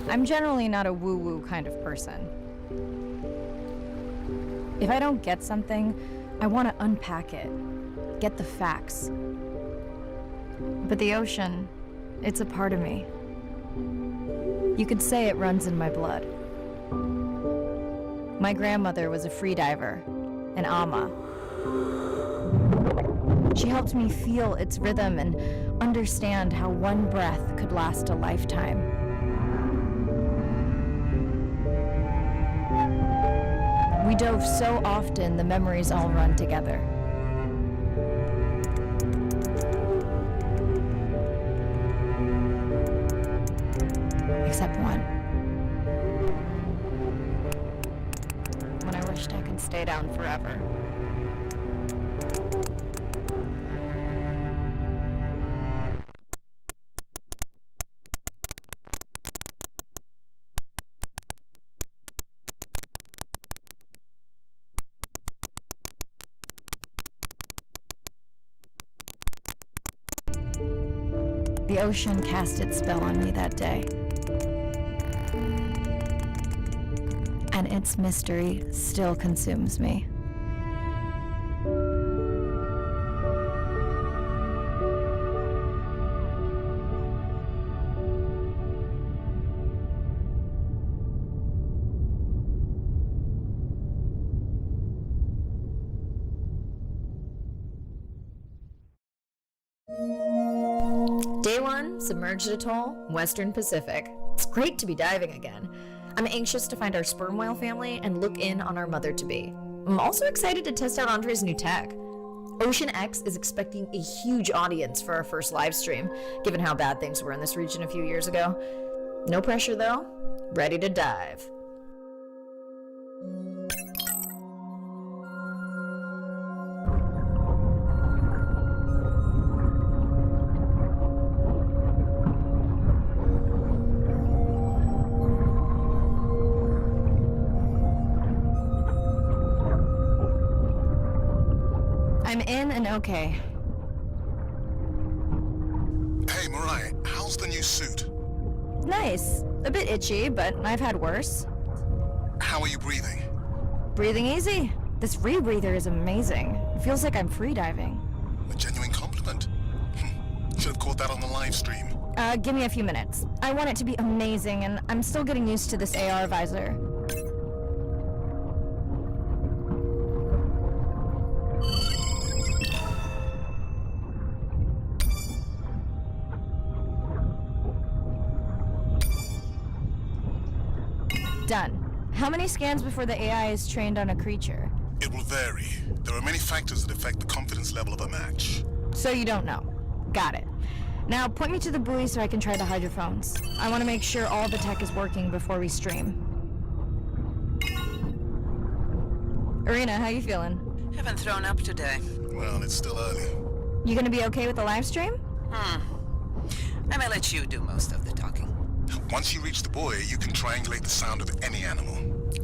I'm generally not a woo-woo kind of person. If I don't get something, I want to unpack it, get the facts. But the ocean, it's a part of me. You could say it runs in my blood. My grandmother was a freediver, an ama. She helped me feel its rhythm and understand how one breath could last a lifetime. We dove so often, the memories all run together. Except one. When I wished I could stay down forever. The ocean cast its spell on me that day. And its mystery still consumes me. Day 1, submerged atoll, Western Pacific. It's great to be diving again. I'm anxious to find our sperm whale family and look in on our mother-to-be. I'm also excited to test out Andre's new tech. Ocean X is expecting a huge audience for our first live stream, given how bad things were in this region a few years ago. No pressure though, ready to dive. I'm in and okay. Hey, Mariah, how's the new suit? Nice. A bit itchy, but I've had worse. How are you breathing? Breathing easy. This rebreather is amazing. It feels like I'm freediving. A genuine compliment. Should have caught that on the live stream. Give me a few minutes. I want it to be amazing, and I'm still getting used to this AR visor. Done. How many scans before the AI is trained on a creature? It will vary. There are many factors that affect the confidence level of a match. So you don't know. Got it. Now point me to the buoy so I can try the hydrophones. I want to make sure all the tech is working before we stream. Irina, how you feeling? Haven't thrown up today. Well, it's still early. You gonna be okay with the live stream? I may let you do most of the talking. Once you reach the buoy, you can triangulate the sound of any animal.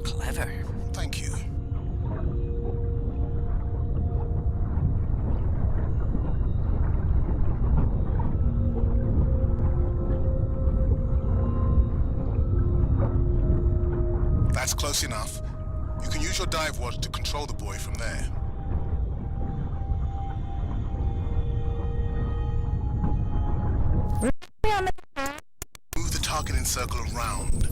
Clever. Thank you. That's close enough. You can use your dive watch to control the buoy from there. Move the targeting circle around.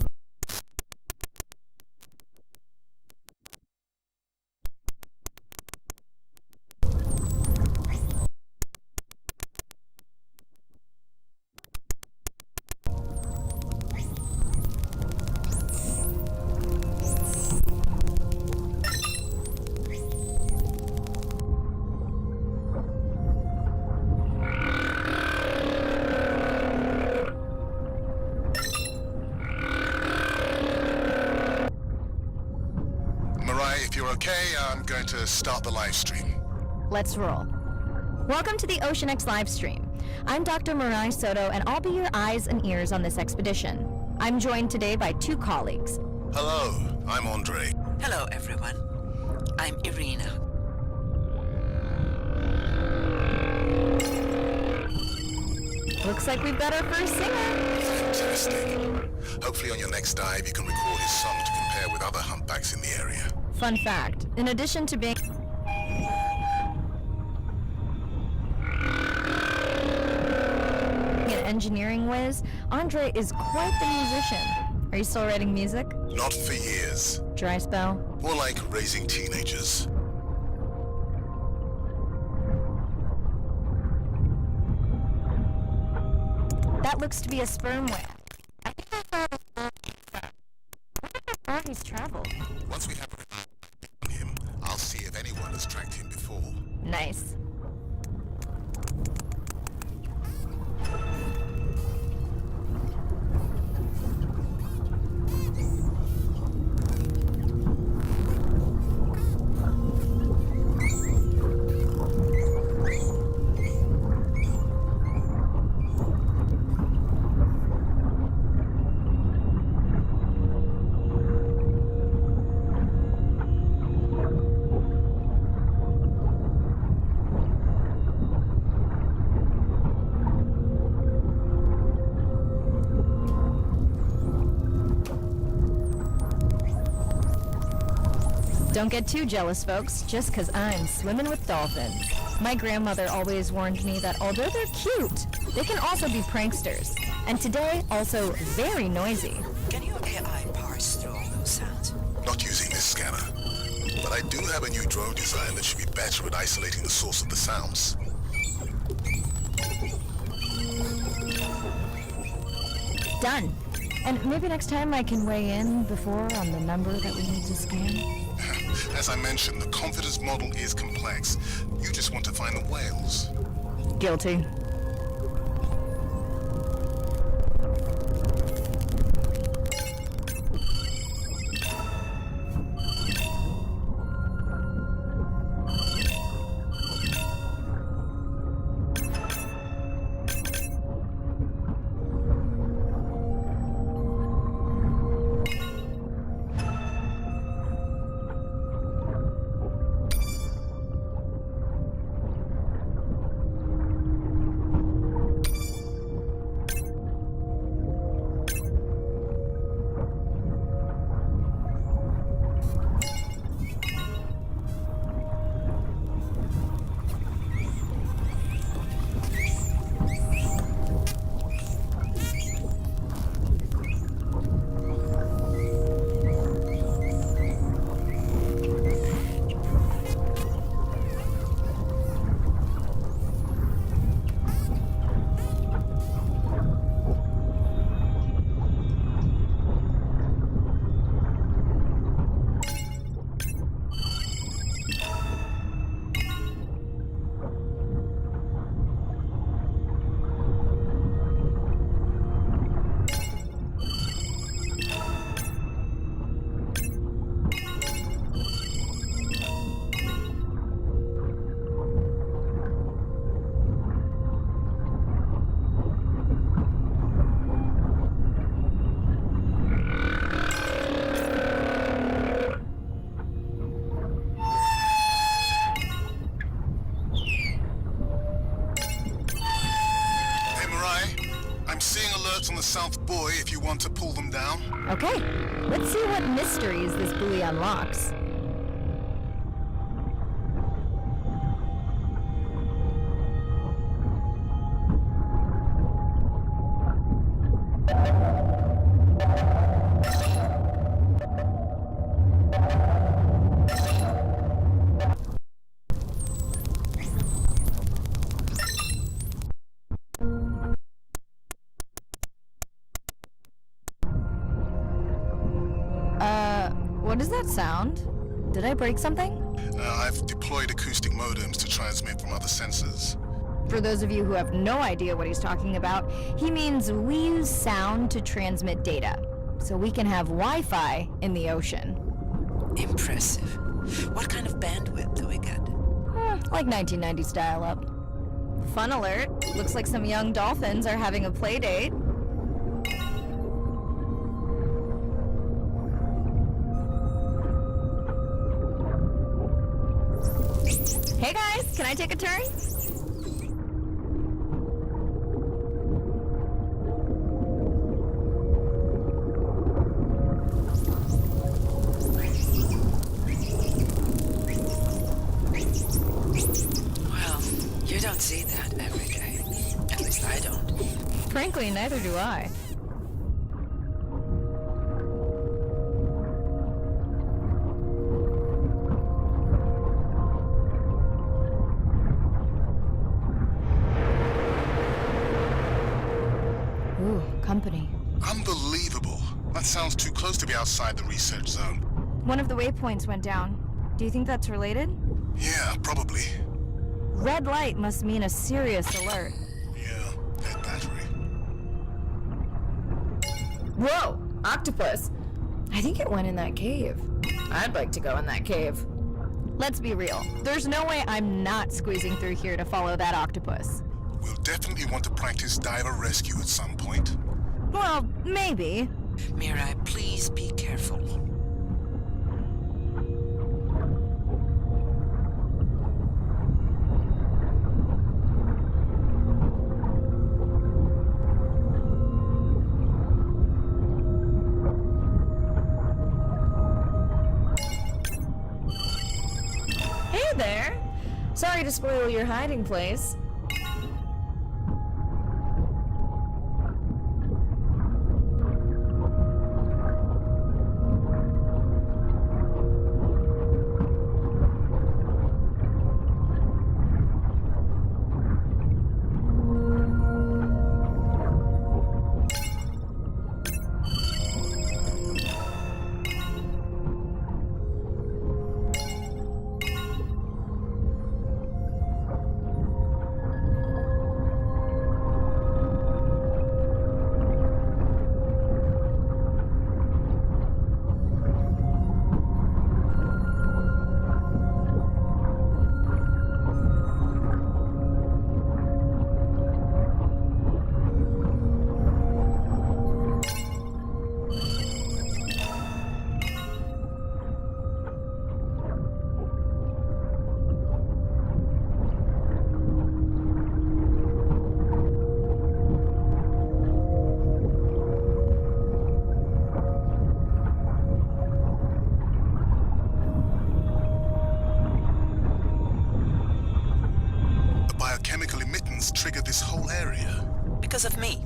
If you're okay, I'm going to start the live stream. Let's roll. Welcome to the Ocean X live stream. I'm Dr. Mariah Soto, and I'll be your eyes and ears on this expedition. I'm joined today by two colleagues. Hello, I'm Andre. Hello, everyone. I'm Irina. Looks like we've got our first singer. Fantastic. Hopefully on your next dive you can record his song to compare with other humpbacks in the area. Fun fact, in addition to being an engineering whiz, Andre is quite the musician. Are you still writing music? Not for years. Dry spell? More like raising teenagers. That looks to be a sperm whale. I think I wonder how far he's traveled. Once we have on him, I'll see if anyone has tracked him before. Nice. Don't get too jealous, folks, just 'cause I'm swimming with dolphins. My grandmother always warned me that although they're cute, they can also be pranksters. And today, also very noisy. Can your AI parse through all those sounds? Not using this scanner. But I do have a new drone design that should be better at isolating the source of the sounds. Done. And maybe next time I can weigh in before on the number that we need to scan. As I mentioned, the confidence model is complex. You just want to find the whales. Guilty. on the South Buoy if you want to pull them down. Okay, let's see what mysteries this buoy unlocks. What does that sound? Did I break something? I've deployed acoustic modems to transmit from other sensors. For those of you who have no idea what he's talking about, he means we use sound to transmit data, so we can have Wi-Fi in the ocean. Impressive. What kind of bandwidth do we get? Like 1990s dial-up. Fun alert. Looks like some young dolphins are having a play date. Hey guys, can I take a turn? Frankly, neither do I. Ooh, company. Unbelievable. That sounds too close to be outside the research zone. One of the waypoints went down. Do you think that's related? Yeah, probably. Red light must mean a serious alert. Yeah, dead battery. Whoa! Octopus! I think it went in that cave. I'd like to go in that cave. Let's be real. There's no way I'm not squeezing through here to follow that octopus. We'll definitely want to practice diver rescue at some point. Well, maybe. Mirai, please be careful. Hey there! Sorry to spoil your hiding place. Trigger this whole area? Because of me.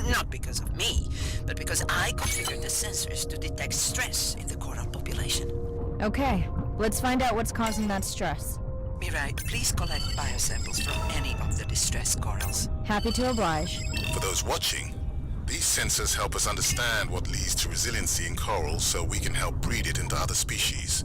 Not because of me, but because I configured the sensors to detect stress in the coral population. Okay, let's find out what's causing that stress. Mirai, please collect biosamples from any of the distressed corals. Happy to oblige. For those watching, these sensors help us understand what leads to resiliency in coral so we can help breed it into other species.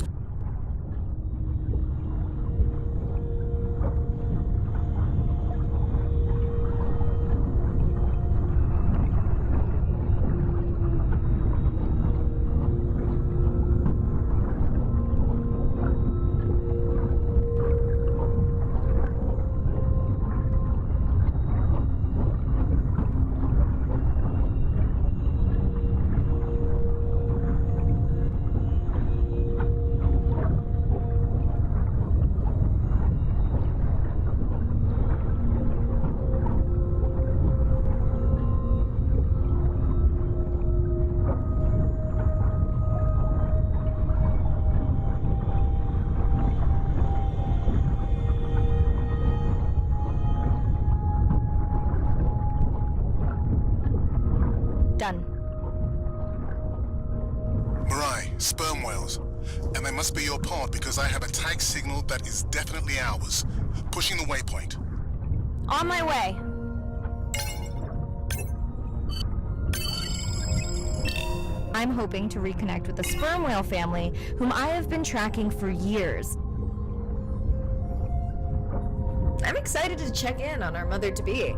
Done. Mirai, sperm whales. And they must be your pod because I have a tag signal that is definitely ours. Pushing the waypoint. On my way. I'm hoping to reconnect with the sperm whale family, whom I have been tracking for years. I'm excited to check in on our mother-to-be.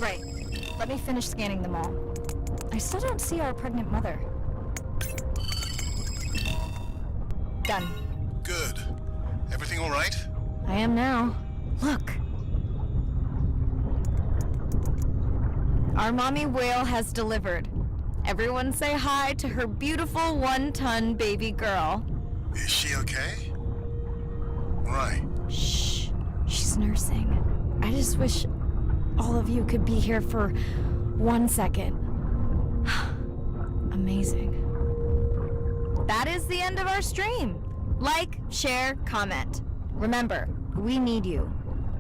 Right. Let me finish scanning them all. I still don't see our pregnant mother. Done. Good. Everything all right? I am now. Look. Our mommy whale has delivered. Everyone say hi to her beautiful 1-ton baby girl. Is she okay? Right. Shh. She's nursing. I just wish all of you could be here for 1 second. Amazing. That is the end of our stream. Like, share, comment. Remember, we need you.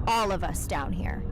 All of us down here.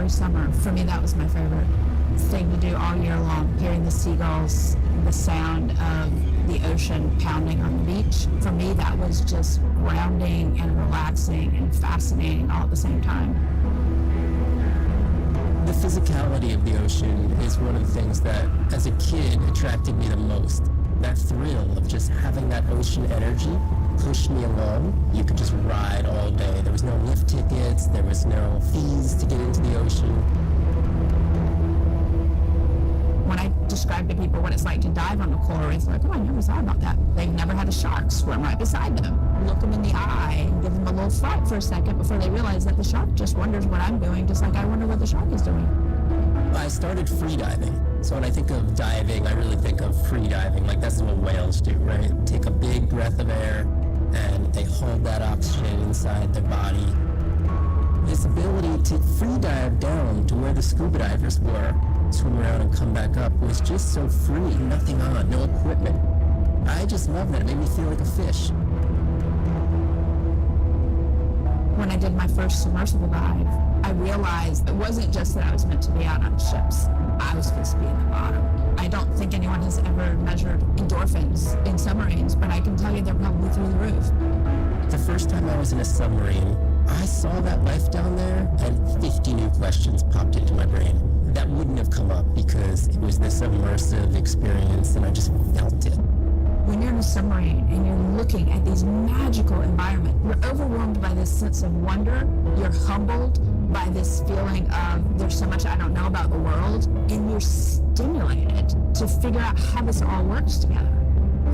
Summer. For me, that was my favorite thing to do all year long, hearing the seagulls, the sound of the ocean pounding on the beach. For me, that was just grounding and relaxing and fascinating all at the same time. The physicality of the ocean is one of the things that, as a kid, attracted me the most. That thrill of just having that ocean energy push me along. You could just ride all day. There was no lift tickets, there was no fees to get into the ocean. When I describe to people what it's like to dive on a coral reef, they're like, oh, I never thought about that. They've never had a shark swim right beside them. Look them in the eye and give them a little fright for a second before they realize that the shark just wonders what I'm doing, just like I wonder what the shark is doing. I started free diving. So when I think of diving, I really think of free diving. Like that's what whales do, right? Take a big breath of air and they hold that oxygen inside their body. This ability to free dive down to where the scuba divers were, swim around and come back up, was just so free, nothing on, no equipment. I just love that. It made me feel like a fish. When I did my first submersible dive, I realized it wasn't just that I was meant to be out on ships. I was supposed to be in the bottom. I don't think anyone has ever measured endorphins in submarines, but I can tell you they're probably through the roof. The first time I was in a submarine, I saw that life down there and 50 new questions popped into my brain. That wouldn't have come up because it was this immersive experience and I just felt it. When you're in a submarine and you're looking at these magical environments, you're overwhelmed by this sense of wonder. You're humbled by this feeling of there's so much I don't know about the world, and you're stimulated to figure out how this all works together.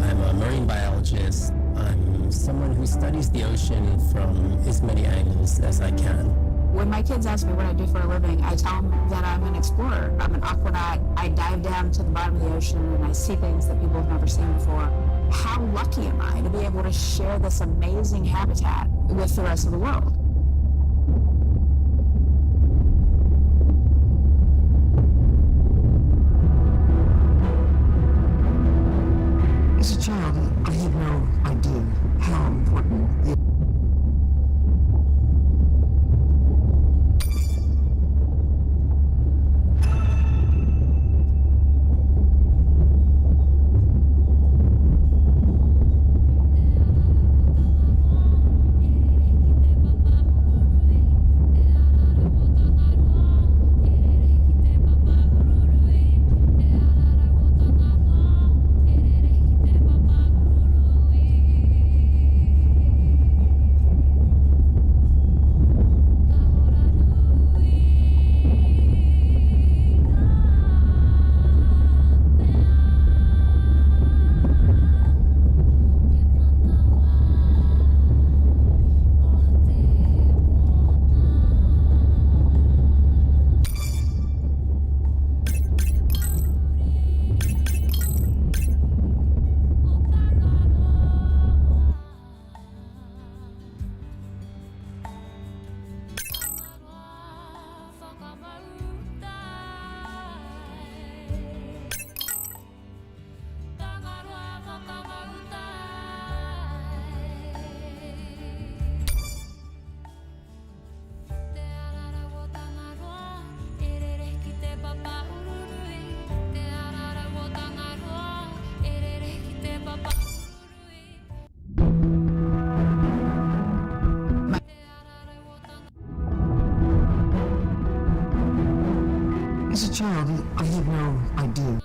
I'm a marine biologist. I'm someone who studies the ocean from as many angles as I can. When my kids ask me what I do for a living, I tell them that I'm an explorer. I'm an aquanaut. I dive down to the bottom of the ocean and I see things that people have never seen before. How lucky am I to be able to share this amazing habitat with the rest of the world? As a child, I had no idea how important the As a child, I had no idea.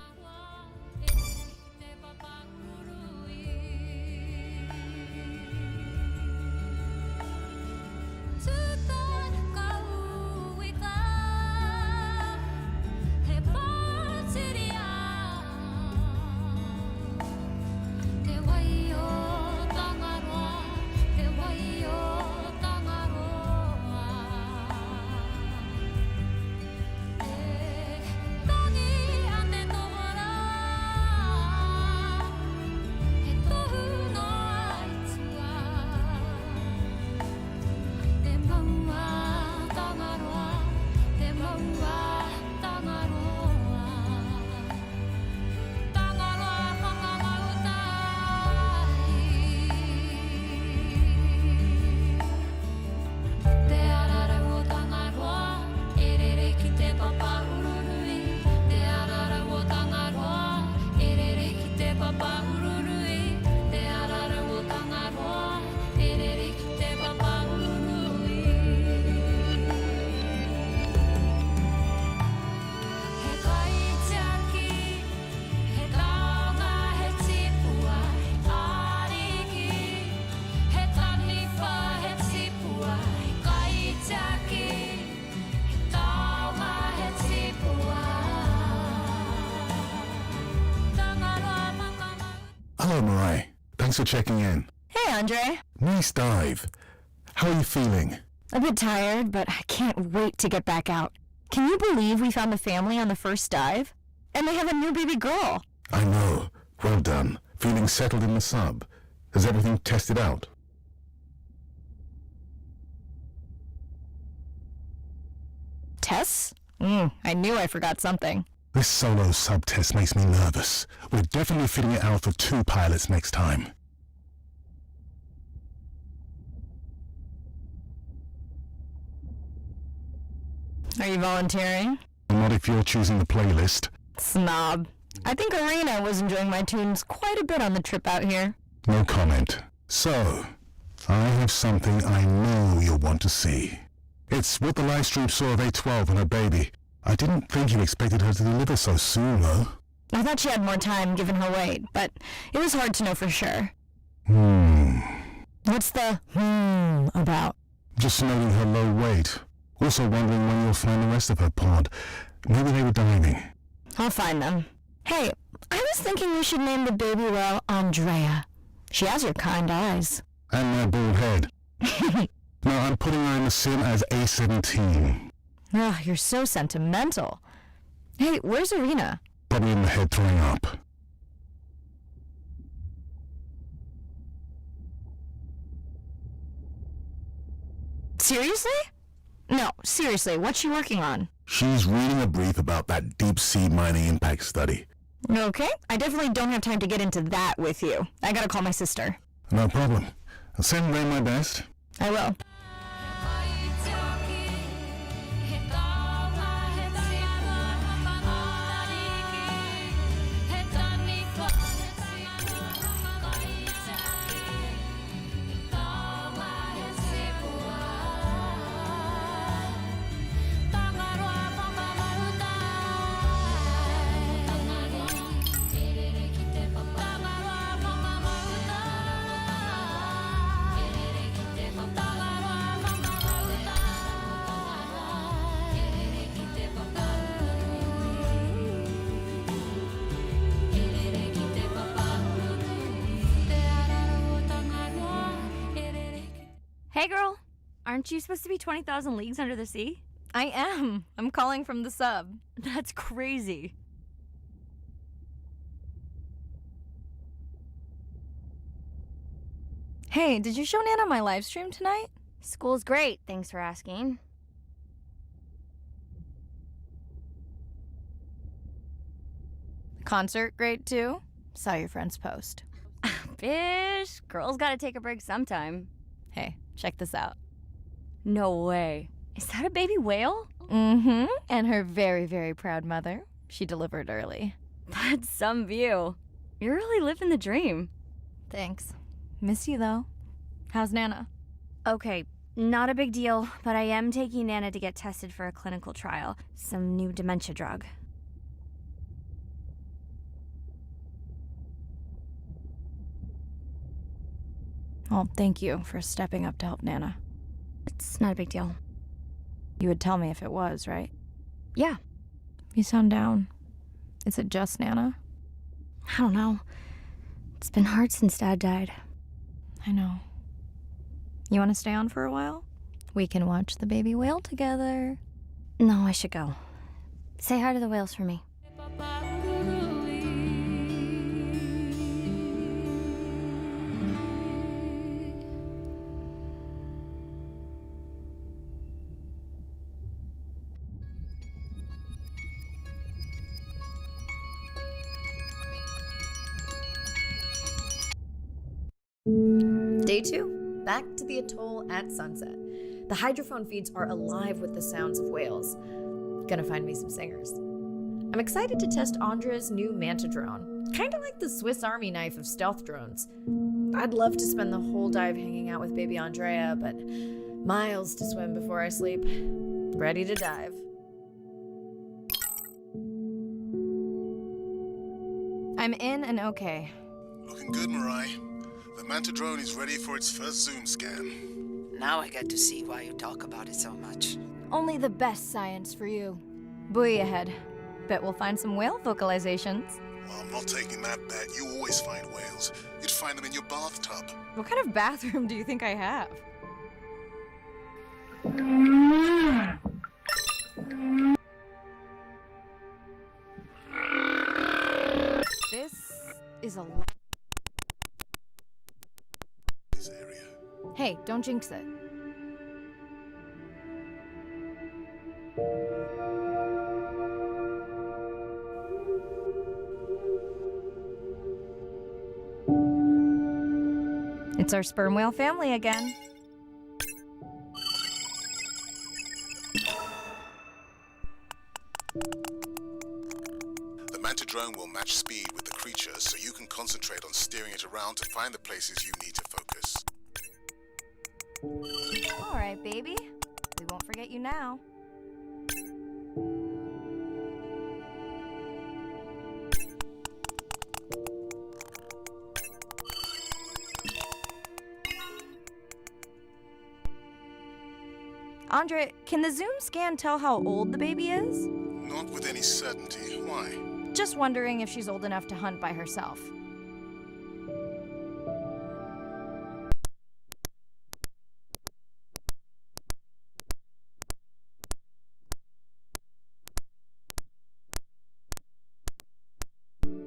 Hello, Mariah. Thanks for checking in. Hey, Andre. Nice dive. How are you feeling? A bit tired, but I can't wait to get back out. Can you believe we found the family on the first dive? And they have a new baby girl. I know. Well done. Feeling settled in the sub. Has everything tested out? Tess? I knew I forgot something. This solo sub test makes me nervous. We're definitely fitting it out for 2 pilots next time. Are you volunteering? Not if you're choosing the playlist. Snob. I think Arena was enjoying my tunes quite a bit on the trip out here. No comment. So, I have something I know you'll want to see. It's what the live stream saw of A12 and her baby. I didn't think you expected her to deliver so soon, though. I thought she had more time given her weight, but it was hard to know for sure. What's the about? Just noting her low weight. Also wondering when you'll find the rest of her pod. Maybe they were diving. I'll find them. Hey, I was thinking we should name the baby whale Andrea. She has your kind eyes. And my bald head. No, I'm putting her in the sim as A17. Ugh, you're so sentimental. Hey, where's Arena? Probably in the head throwing up. Seriously? No, seriously, what's she working on? She's reading a brief about that deep-sea mining impact study. Okay, I definitely don't have time to get into that with you. I gotta call my sister. No problem. I'll send Ray my best. I will. Hey girl, aren't you supposed to be 20,000 leagues under the sea? I am. I'm calling from the sub. That's crazy. Hey, did you show Nana my live stream tonight? School's great, thanks for asking. Concert great too? Saw your friend's post. Bish, girls gotta take a break sometime. Hey, check this out. No way. Is that a baby whale? Mm-hmm. And her very, very proud mother. She delivered early. That's some view. You're really living the dream. Thanks. Miss you though. How's Nana? Okay, Not a big deal, but I am taking Nana to get tested for a clinical trial. Some new dementia drug. Well, thank you for stepping up to help Nana. It's not a big deal. You would tell me if it was, right? Yeah. You sound down. Is it just Nana? I don't know. It's been hard since Dad died. I know. You want to stay on for a while? We can watch the baby whale together. No, I should go. Say hi to the whales for me. Day 2, back to the atoll at sunset. The hydrophone feeds are alive with the sounds of whales. Gonna find me some singers. I'm excited to test Andrea's new manta drone. Kinda like the Swiss Army knife of stealth drones. I'd love to spend the whole dive hanging out with baby Andrea, but miles to swim before I sleep. Ready to dive. I'm in and okay. Looking good, Mirai. The Manta drone is ready for its first zoom scan. Now I get to see why you talk about it so much. Only the best science for you. Buoy ahead. Bet we'll find some whale vocalizations. Well, I'm not taking that bet. You always find whales. You'd find them in your bathtub. What kind of bathroom do you think I have? This is a lot. This area. Hey, don't jinx it. It's our sperm whale family again. The Manta drone will match speed with the creature, so you can concentrate on steering it around to find the places you need to focus. All right, baby. We won't forget you now. Andre, can the zoom scan tell how old the baby is? Not with any certainty. Why? Just wondering if she's old enough to hunt by herself.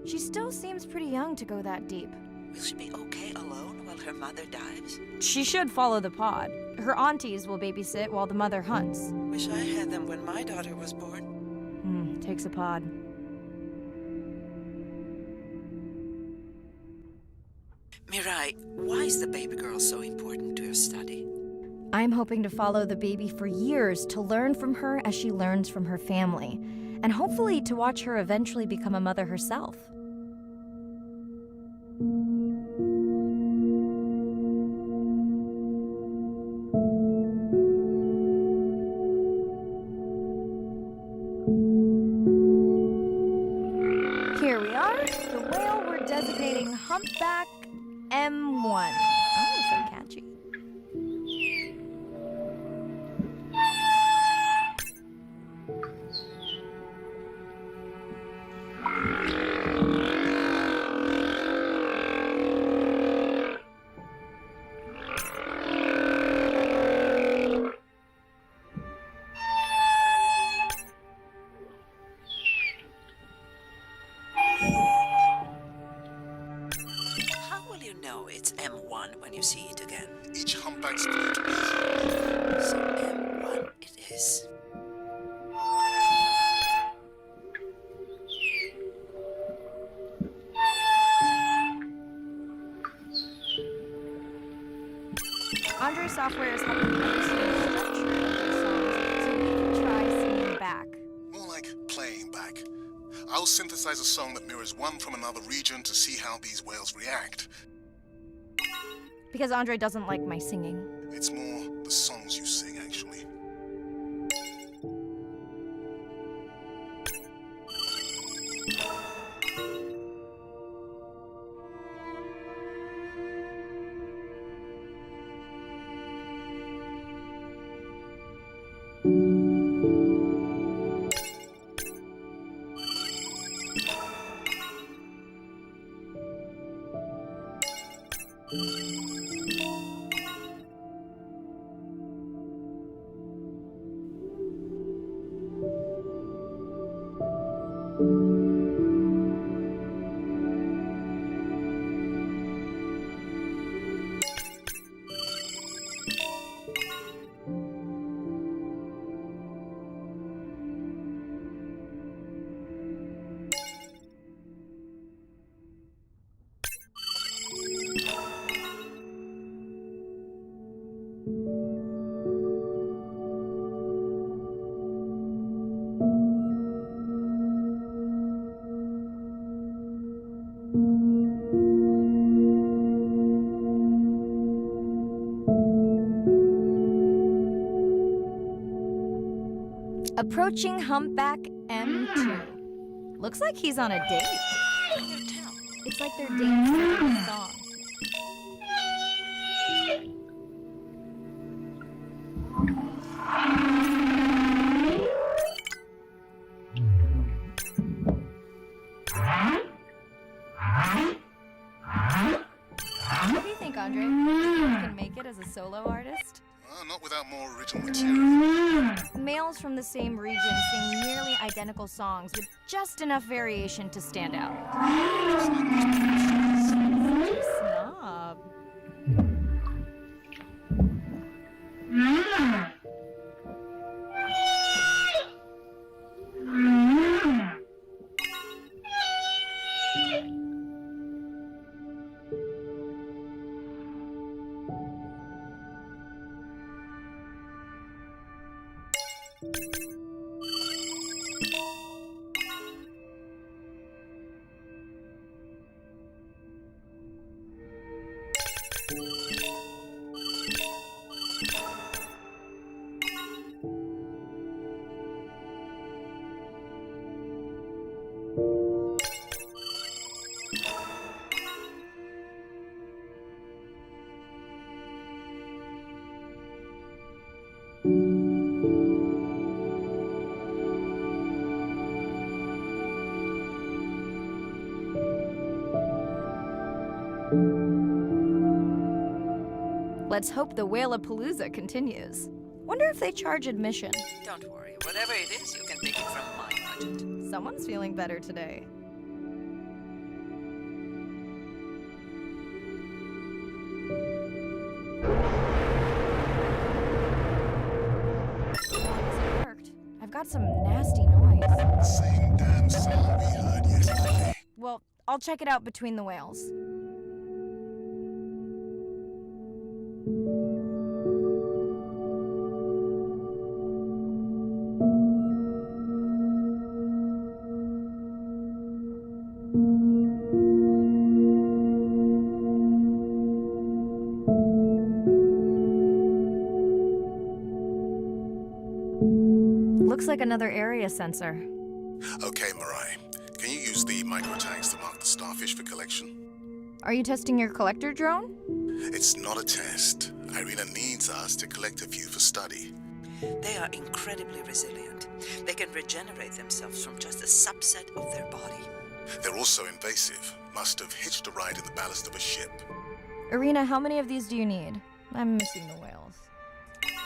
She still seems pretty young to go that deep. Will she be okay alone while her mother dives? She should follow the pod. Her aunties will babysit while the mother hunts. Wish I had them when my daughter was born. Takes a pod. Mirai, why is the baby girl so important to your study? I'm hoping to follow the baby for years to learn from her as she learns from her family, and hopefully to watch her eventually become a mother herself. Here we are, the whale we're designating Humpback M1. Oh, so catchy. How will you know it's M1 when you see it again? Each humpback's fruit So M1 it is. Andre's software is helping me understand the structure of these songs, so we can try singing back. more like playing back. I'll synthesize a song that mirrors one from another region to see how these whales react. Because Andre doesn't like my singing. It's more the song's Approaching humpback M2. Looks like he's on a date. It's like they're dancing a song. What do you think, Andre? Do you think you can make it as a solo artist? Not without more original material. Males from the same region sing nearly identical songs with just enough variation to stand out. Snob. Let's hope the Whalapalooza continues. Wonder if they charge admission. Don't worry. Whatever it is, you can take it from my budget. Someone's feeling better today. It worked. I've got some nasty noise. Same damn song we heard yesterday. Well, I'll check it out between the whales. Looks like another area sensor. Okay, Mirai. Can you use the microtags to mark the starfish for collection? Are you testing your collector drone? It's not a test. Irina needs us to collect a few for study. They are incredibly resilient. They can regenerate themselves from just a subset of their body. They're also invasive. Must have hitched a ride in the ballast of a ship. Irina, how many of these do you need? I'm missing the whales.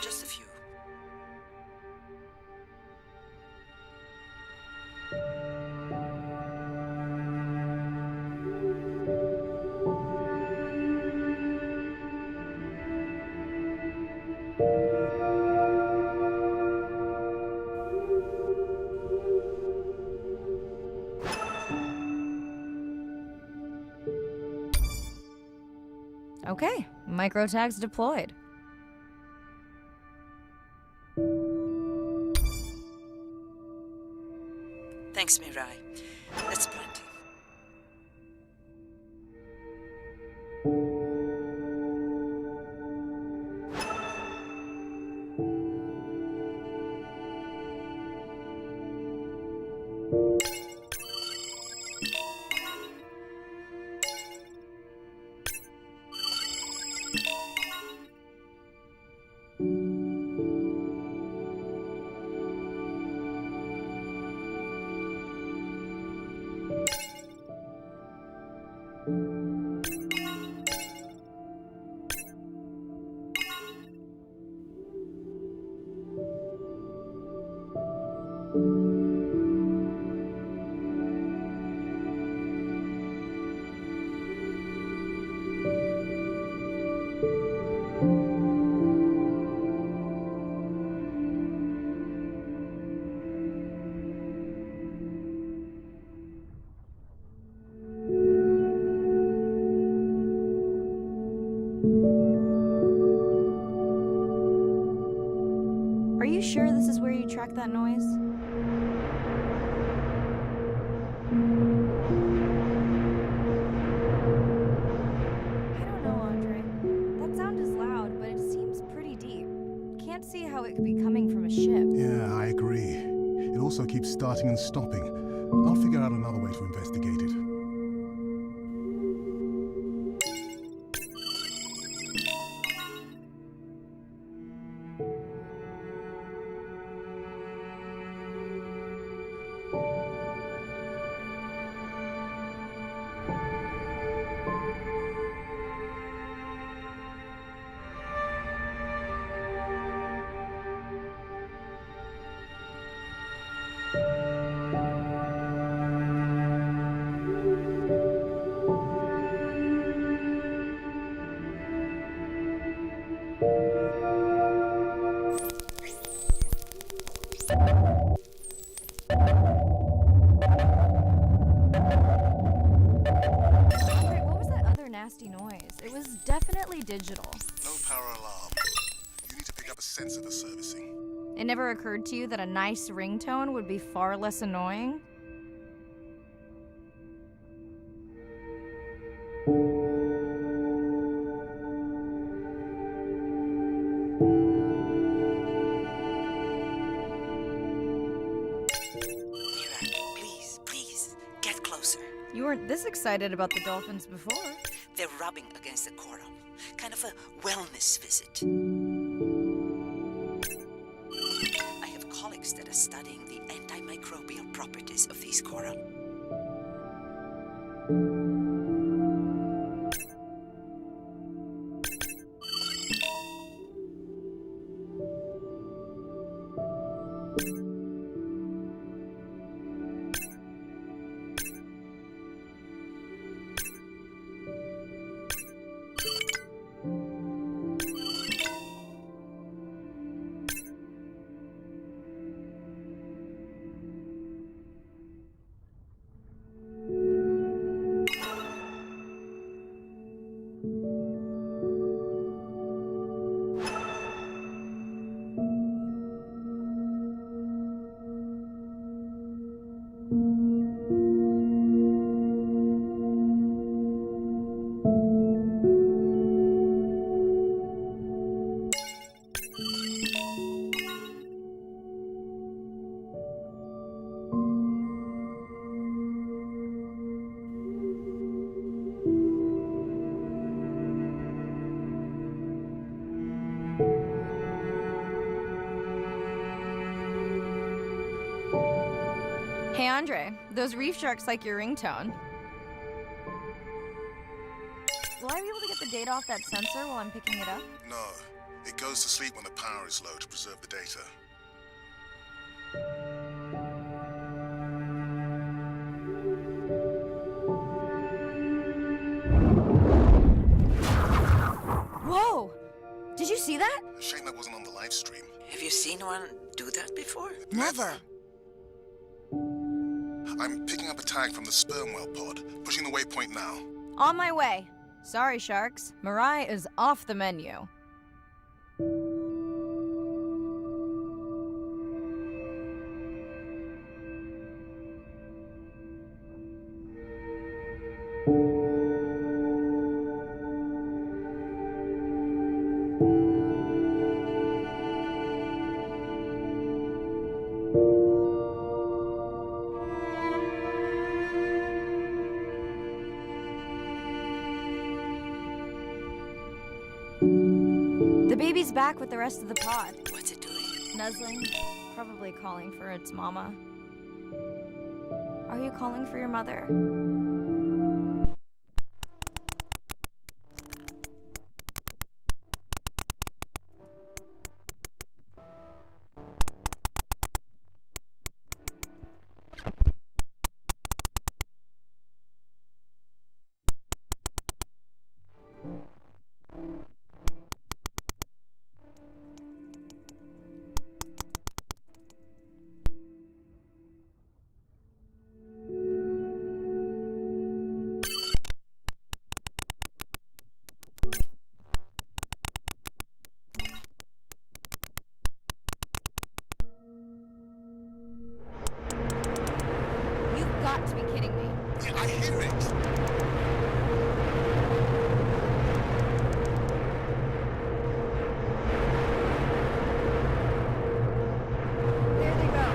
Just a few. Okay, microtags deployed. Thanks, Mirai. That's plenty. Are you sure this is where you track that noise? I don't know, Andre. That sound is loud, but it seems pretty deep. Can't see how it could be coming from a ship. Yeah, I agree. also keeps starting and stopping. I'll figure out another way to investigate it. Andre, what was that other nasty noise? It was definitely digital. No power alarm. You need to pick up a sensor for servicing. It never occurred to you that a nice ringtone would be far less annoying? Mira, please, get closer. You weren't this excited about the dolphins before. They're rubbing against the coral. Kind of a wellness visit. I have colleagues that are studying the antimicrobial properties of these coral. Hey Andre, those reef sharks like your ringtone. Will I be able to get the data off that sensor while I'm picking it up? No. It goes to sleep when the power is low to preserve the data. Whoa! Did you see that? Shame that wasn't on the live stream. Have you seen one do that before? Never. I'm picking up a tag from the sperm whale pod, pushing the waypoint now. On my way. Sorry, sharks. Mirai is off the menu. The baby's back with the rest of the pod. What's it doing? Nuzzling, probably calling for its mama. Are you calling for your mother? You've got to be kidding me. Yeah, I hear it. There they go.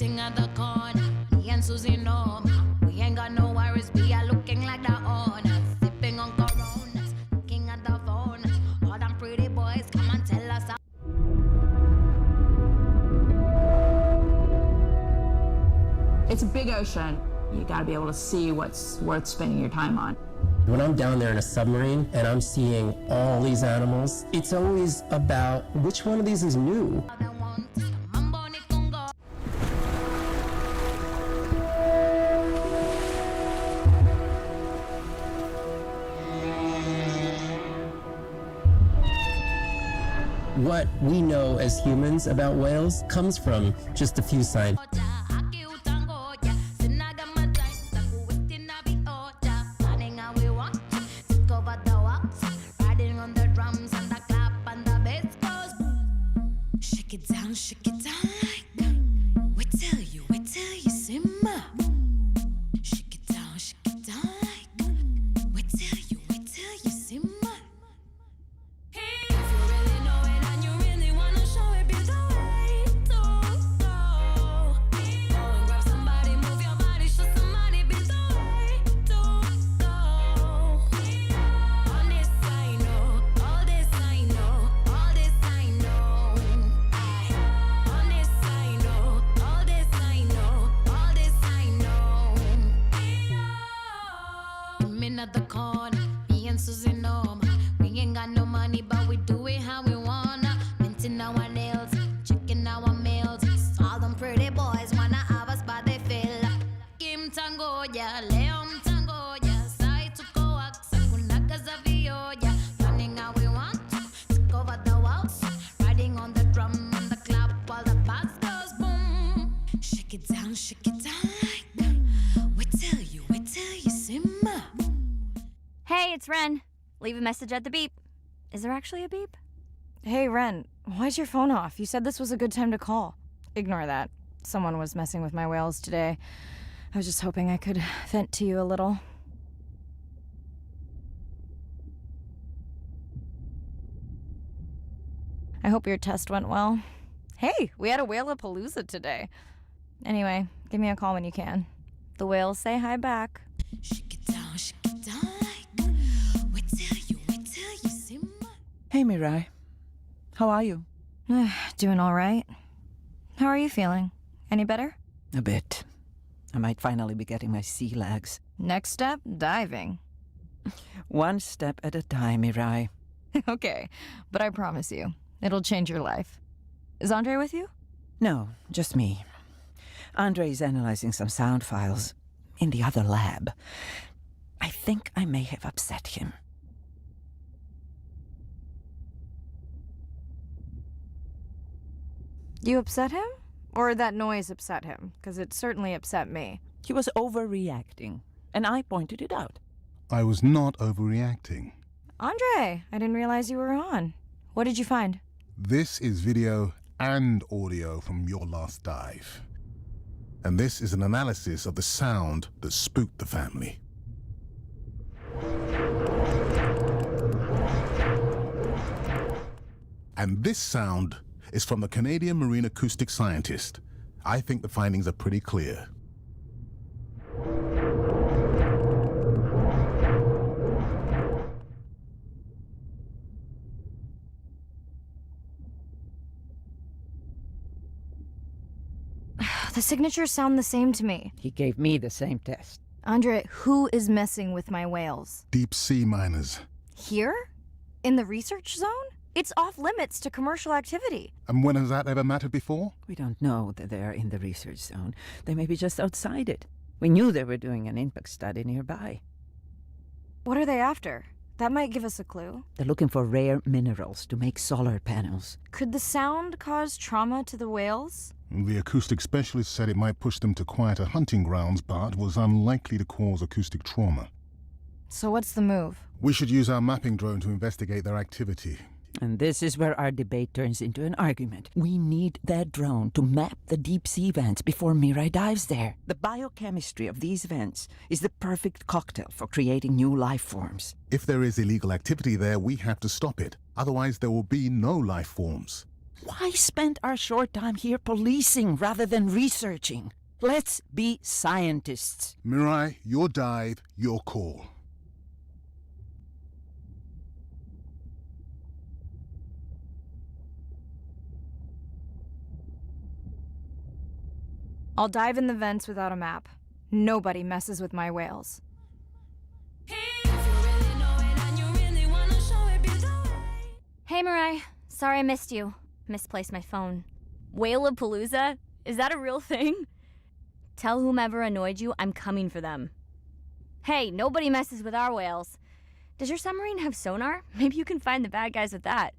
sitting at the corner. Me and Susie know we ain't got no worries. We are looking like the owners, sipping on Coronas, looking at the phone. All them pretty boys come and tell us. It's a big ocean. You gotta be able to see what's worth spending your time on. When I'm down there in a submarine and I'm seeing all these animals, it's always about which one of these is new. What we know as humans about whales comes from just a few signs. Shake it down like that. Wait till you simmer. Shake it down like that. Wait till you simmer. If you really know it and you really wanna show it, be the way to go. Go and grab somebody, move your body, show somebody, be the way to go. On this I know, all this I know, all this I know. On this I know, all this I know, all this I know. I'm at the corner, me and Susie know. We ain't got no money, but we do it how we wanna. Minting our nails, checking our mails. All them pretty boys wanna have us, but they feel Kim Tango, yeah, Leon Tango, yeah. Sai to coax, Kunaga Zavio, yeah. Running how we want to, take over the walls. Riding on the drum and the clap while the bass goes boom. Shake it down like that. Wait till you simmer. Hey, it's Ren. Leave a message at the beep. Is there actually a beep? Hey, Ren, why's your phone off? You said this was a good time to call. Ignore that. Someone was messing with my whales today. I was just hoping I could vent to you a little. I hope your test went well. Hey, we had a whale-a-palooza today. Anyway, give me a call when you can. The whales say hi back. Shake it down like that. Wait till you simmer. Hey, Mirai. How are you? Doing all right. How are you feeling? Any better? A bit. I might finally be getting my sea legs. Next step, diving. One step at a time, Mirai. Okay, but I promise you, it'll change your life. Is Andre with you? No, just me. Andre is analyzing some sound files in the other lab. I think I may have upset him. You upset him? Or that noise upset him? Because it certainly upset me. He was overreacting, and I pointed it out. I was not overreacting. Andre, I didn't realize you were on. What did you find? This is video and audio from your last dive. And this is an analysis of the sound that spooked the family. And this sound is from the Canadian marine acoustic scientist. I think the findings are pretty clear. The signatures sound the same to me. He gave me the same test. Andre, who is messing with my whales? Deep sea miners. Here? In the research zone? It's off limits to commercial activity. And when has that ever mattered before? We don't know that they are in the research zone. They may be just outside it. We knew they were doing an impact study nearby. What are they after? That might give us a clue. They're looking for rare minerals to make solar panels. Could the sound cause trauma to the whales? The acoustic specialist said it might push them to quieter hunting grounds, but was unlikely to cause acoustic trauma. So what's the move? We should use our mapping drone to investigate their activity. And this is where our debate turns into an argument. We need that drone to map the deep sea vents before Mirai dives there. The biochemistry of these vents is the perfect cocktail for creating new life forms. If there is illegal activity there, we have to stop it. Otherwise, there will be no life forms. Why spend our short time here policing rather than researching? Let's be scientists. Mirai, your dive, your call. I'll dive in the vents without a map. Nobody messes with my whales. Hey, Mirai. Sorry I missed you. Misplaced my phone. Whale-a-palooza? Is that a real thing? Tell whomever annoyed you I'm coming for them. Hey, nobody messes with our whales. Does your submarine have sonar? Maybe you can find the bad guys with that.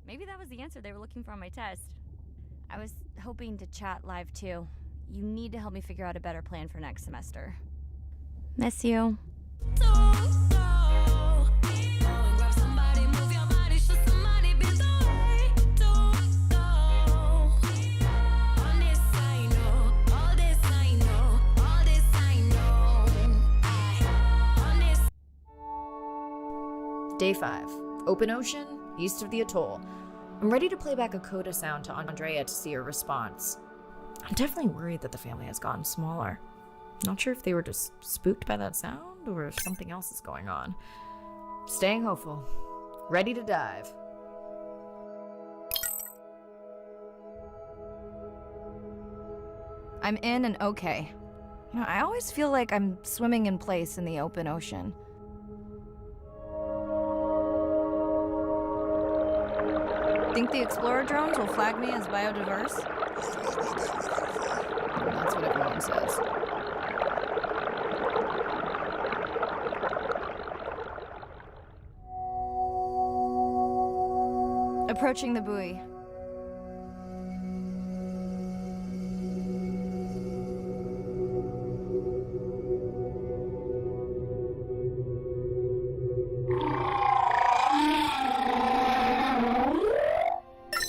Maybe that was the answer they were looking for on my test. I was hoping to chat live too. You need to help me figure out a better plan for next semester. Miss you. Day 5. Open ocean, east of the atoll. I'm ready to play back a coda sound to Andrea to see her response. I'm definitely worried that the family has gotten smaller. Not sure if they were just spooked by that sound or if something else is going on. Staying hopeful. Ready to dive. I'm in and okay. You know, I always feel like I'm swimming in place in the open ocean. Think the Explorer drones will flag me as biodiverse? That's what everyone says. Approaching the buoy.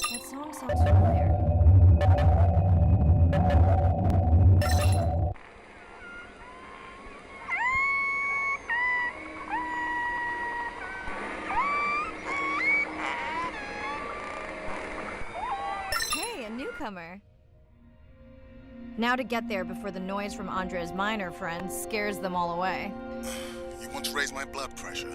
That song sounds familiar. Hey, a newcomer. Now to get there before the noise from Andrea's minor friends scares them all away. You want to raise my blood pressure?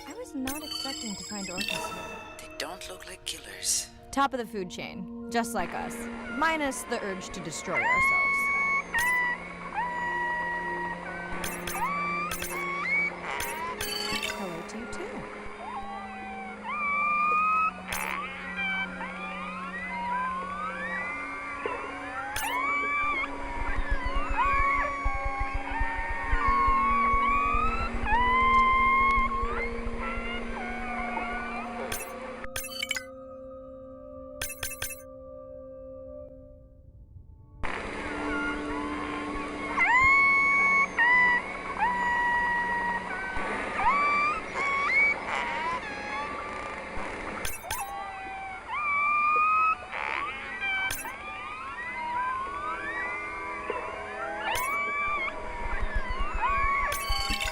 I was not expecting to find orcas here. They don't look like killers. Top of the food chain, just like us, minus the urge to destroy ourselves. Hello to you too.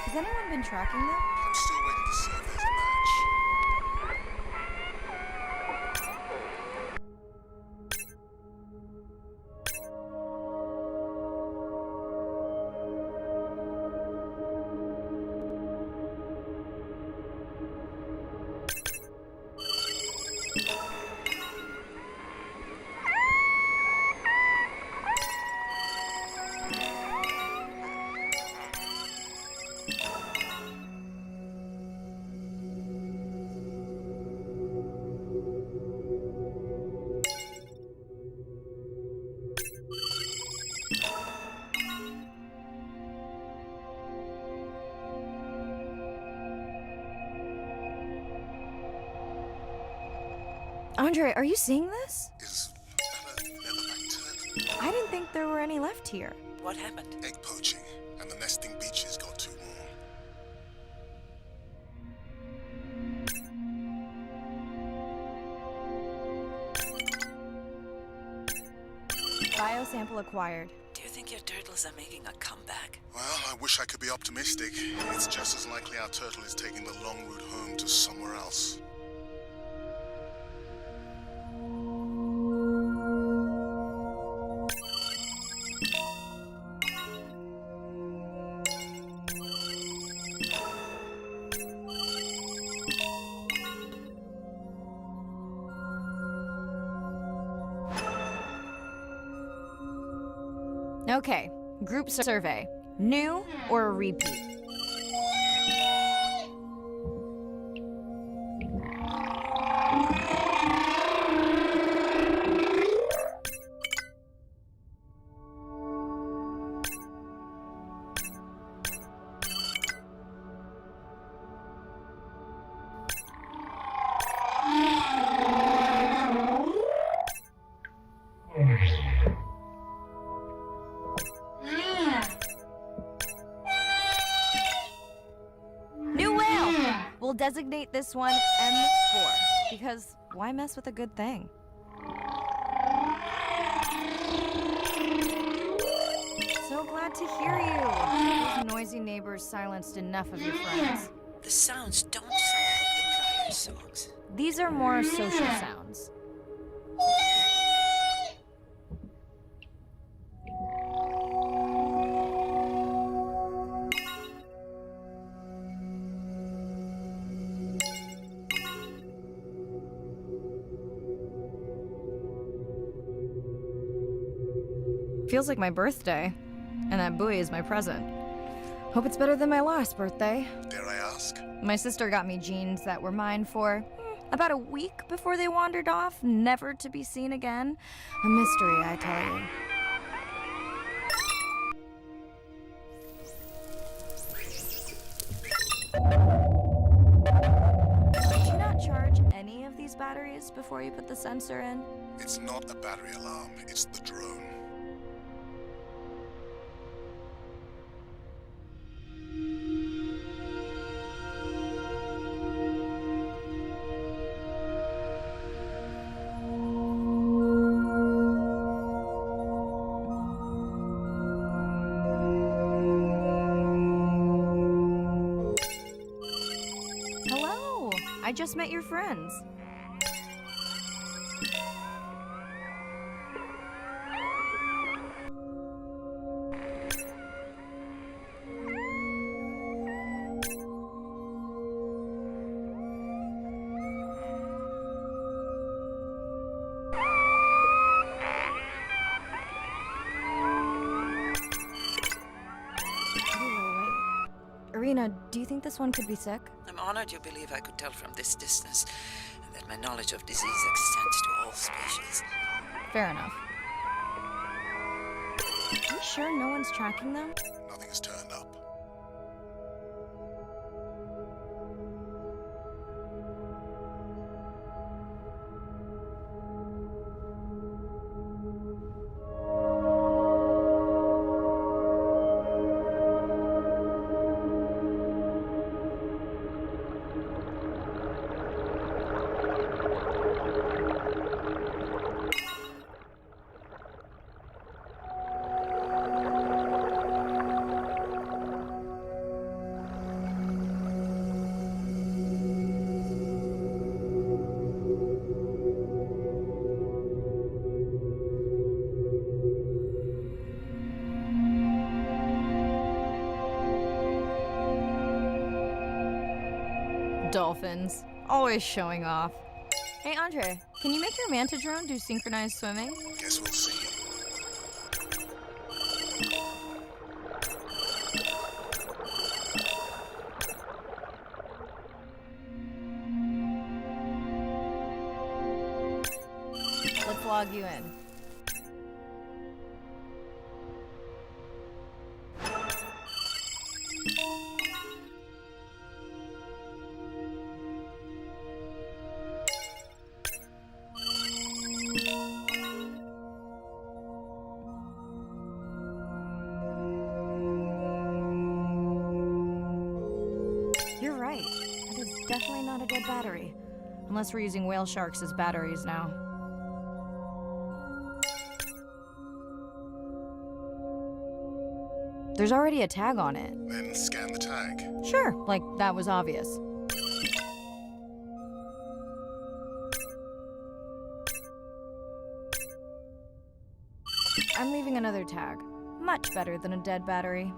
Has anyone been tracking them? I'm still waiting to see if there's a match. Andre, are you seeing this? Is that a leatherback turtle? I didn't think there were any left here. What happened? Egg poaching, and the nesting beaches got too warm. Biosample acquired. Do you think think your turtles are making a comeback? Well, I wish I could be optimistic. It's just as likely our turtle is taking the long route home to somewhere else. Okay, group survey. New or a repeat? We'll designate this one M4, because why mess with a good thing? So glad to hear you. Those noisy neighbors silenced enough of your friends. The sounds don't sound like the prior songs. These are more social sounds. Feels like my birthday, and that buoy is my present. Hope it's better than my last birthday. Dare I ask? My sister got me jeans that were mine for about a week before they wandered off, never to be seen again. A mystery, I tell you. Did you not charge any of these batteries before you put the sensor in? It's not a battery alarm, it's the drone. I just met your friends. Irina, do you think this one could be sick? I'm honored you believe I could tell from this distance, and that my knowledge of disease extends to all species. Fair enough. Are you sure no one's tracking them? Nothing has turned up. Dolphins. Always showing off. Hey, Andre, can you make your manta drone do synchronized swimming? Guess we'll see. Let's log you in. Definitely not a good battery. Unless we're using whale sharks as batteries now. There's already a tag on it. Then scan the tag. Sure, like that was obvious. I'm leaving another tag. Much better than a dead battery.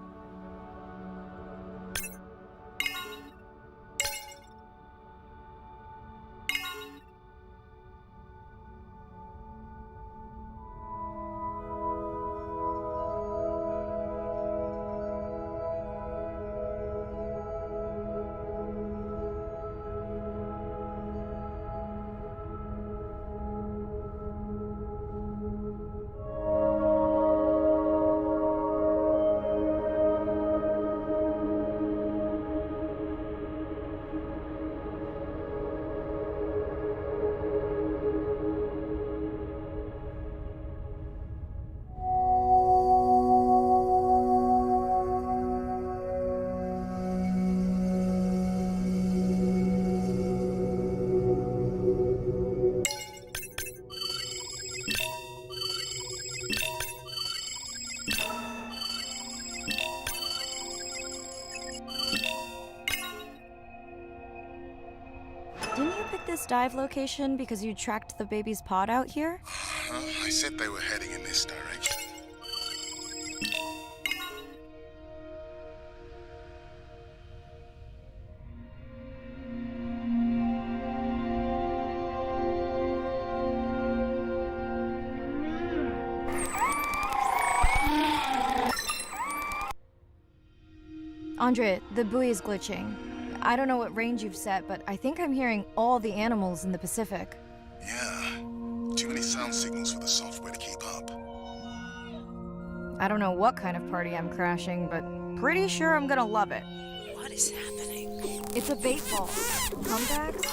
Didn't you pick this dive location because you tracked the baby's pod out here? I said they were heading in this direction. Andre, the buoy is glitching. I don't know what range you've set, but I think I'm hearing all the animals in the Pacific. Yeah. Too many sound signals for the software to keep up. I don't know what kind of party I'm crashing, but pretty sure I'm gonna love it. What is happening? It's a bait ball. Comebacks?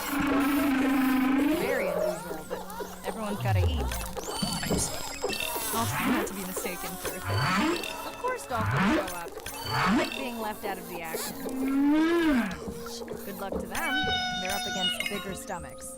Very unusual, but everyone's gotta eat. I see. I'll try not to be mistaken for a thing. Of course dolphins show up. I like being left out of the action. Good luck to them. They're up against bigger stomachs.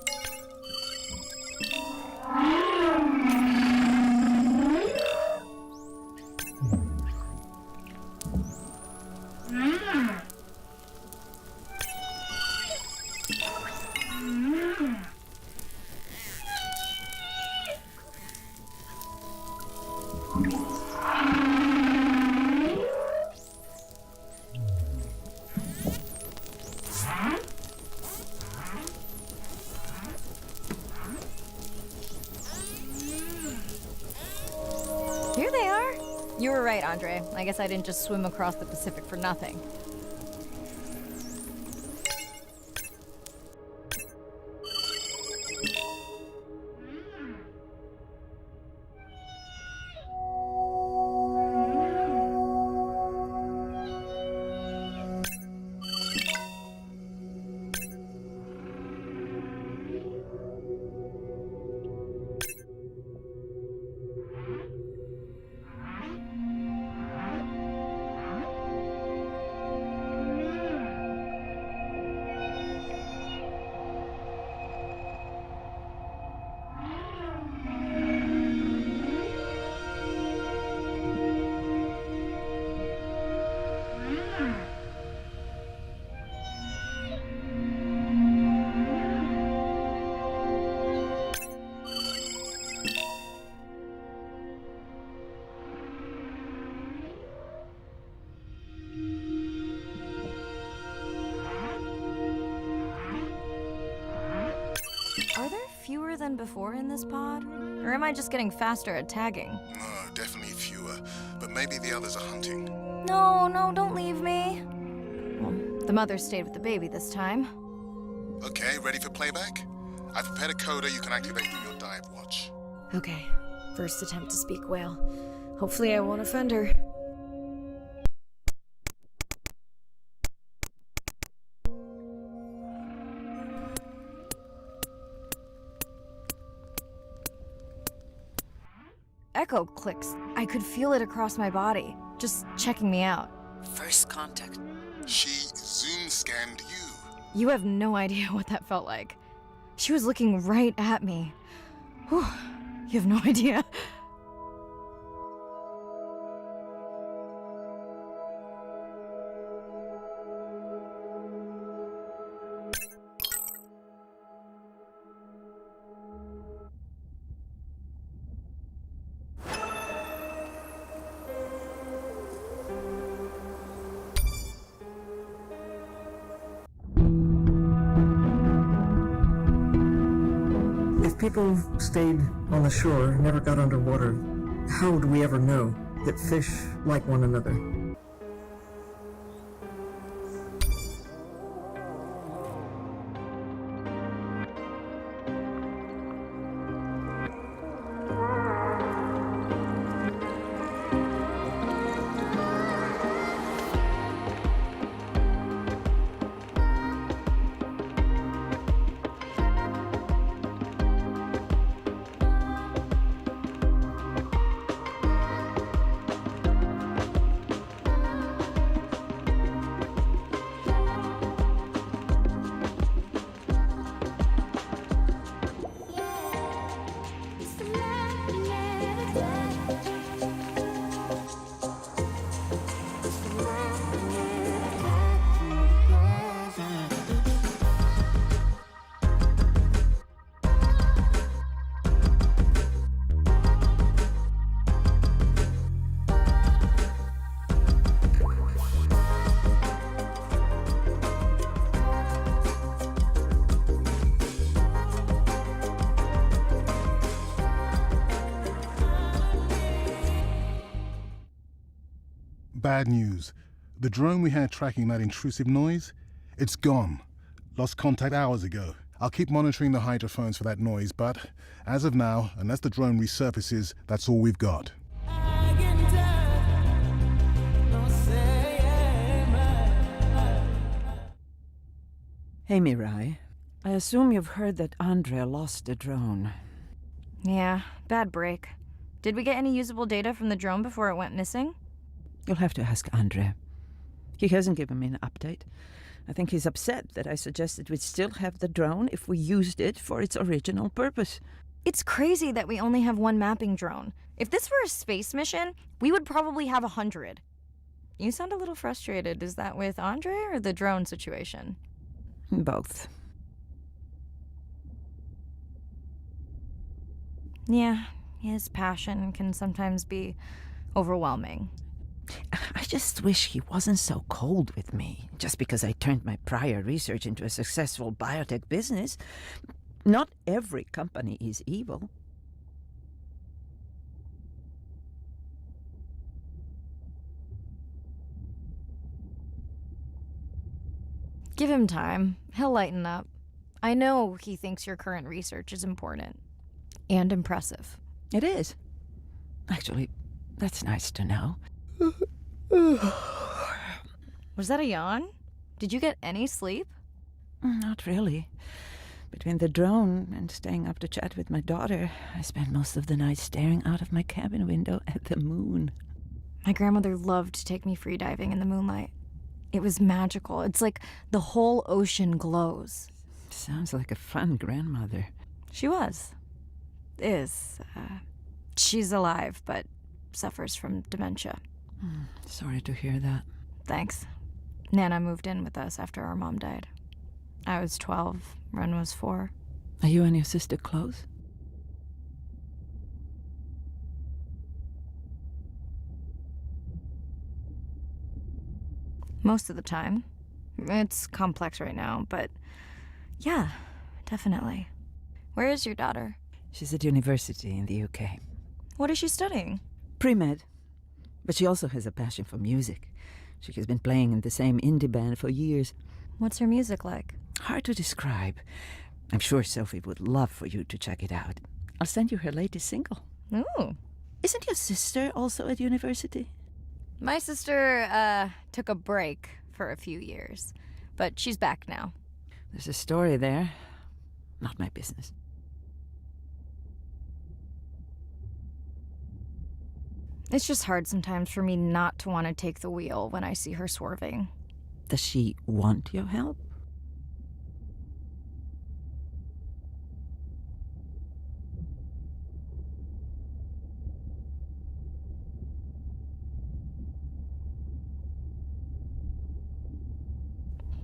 Here they are. You were right, Andre. I guess I didn't just swim across the Pacific for nothing. Are there fewer than before in this pod? Or am I just getting faster at tagging? No, definitely fewer. But maybe the others are hunting. No, don't leave me. Well, the mother stayed with the baby this time. Okay, ready for playback? I've prepared a coder you can activate from your dive watch. Okay, first attempt to speak whale. Hopefully I won't offend her. Echo clicks. I could feel it across my body, just checking me out. First contact. She zoom scanned you. You have no idea what that felt like. She was looking right at me. Whew, you have no idea. If people stayed on the shore, never got underwater, how would we ever know that fish like one another? Bad news. The drone we had tracking that intrusive noise, it's gone. Lost contact hours ago. I'll keep monitoring the hydrophones for that noise, but as of now, unless the drone resurfaces, that's all we've got. Hey, Mirai. I assume you've heard that Andrea lost a drone. Yeah, bad break. Did we get any usable data from the drone before it went missing? You'll have to ask Andrea. He hasn't given me an update. I think he's upset that I suggested we'd still have the drone if we used it for its original purpose. It's crazy that we only have one mapping drone. If this were a space mission, we would probably have 100. You sound a little frustrated. Is that with Andre or the drone situation? Both. Yeah, his passion can sometimes be overwhelming. I just wish he wasn't so cold with me, just because I turned my prior research into a successful biotech business. Not every company is evil. Give him time. He'll lighten up. I know he thinks your current research is important. And impressive. It is. Actually, that's nice to know. Was that a yawn? Did you get any sleep? Not really. Between the drone and staying up to chat with my daughter, I spent most of the night staring out of my cabin window at the moon. My grandmother loved to take me freediving in the moonlight. It was magical. It's like the whole ocean glows. Sounds like a fun grandmother. She was. Is. She's alive, but suffers from dementia. Sorry to hear that. Thanks. Nana moved in with us after our mom died. I was 12, Ren was 4. Are you and your sister close? Most of the time. It's complex right now, but yeah, definitely. Where is your daughter? She's at university in the UK. What is she studying? Pre-med. But she also has a passion for music. She has been playing in the same indie band for years. What's her music like? Hard to describe. I'm sure Sophie would love for you to check it out. I'll send you her latest single. Ooh. Isn't your sister also at university? My sister, took a break for a few years, but she's back now. There's a story there. Not my business. It's just hard sometimes for me not to want to take the wheel when I see her swerving. Does she want your help?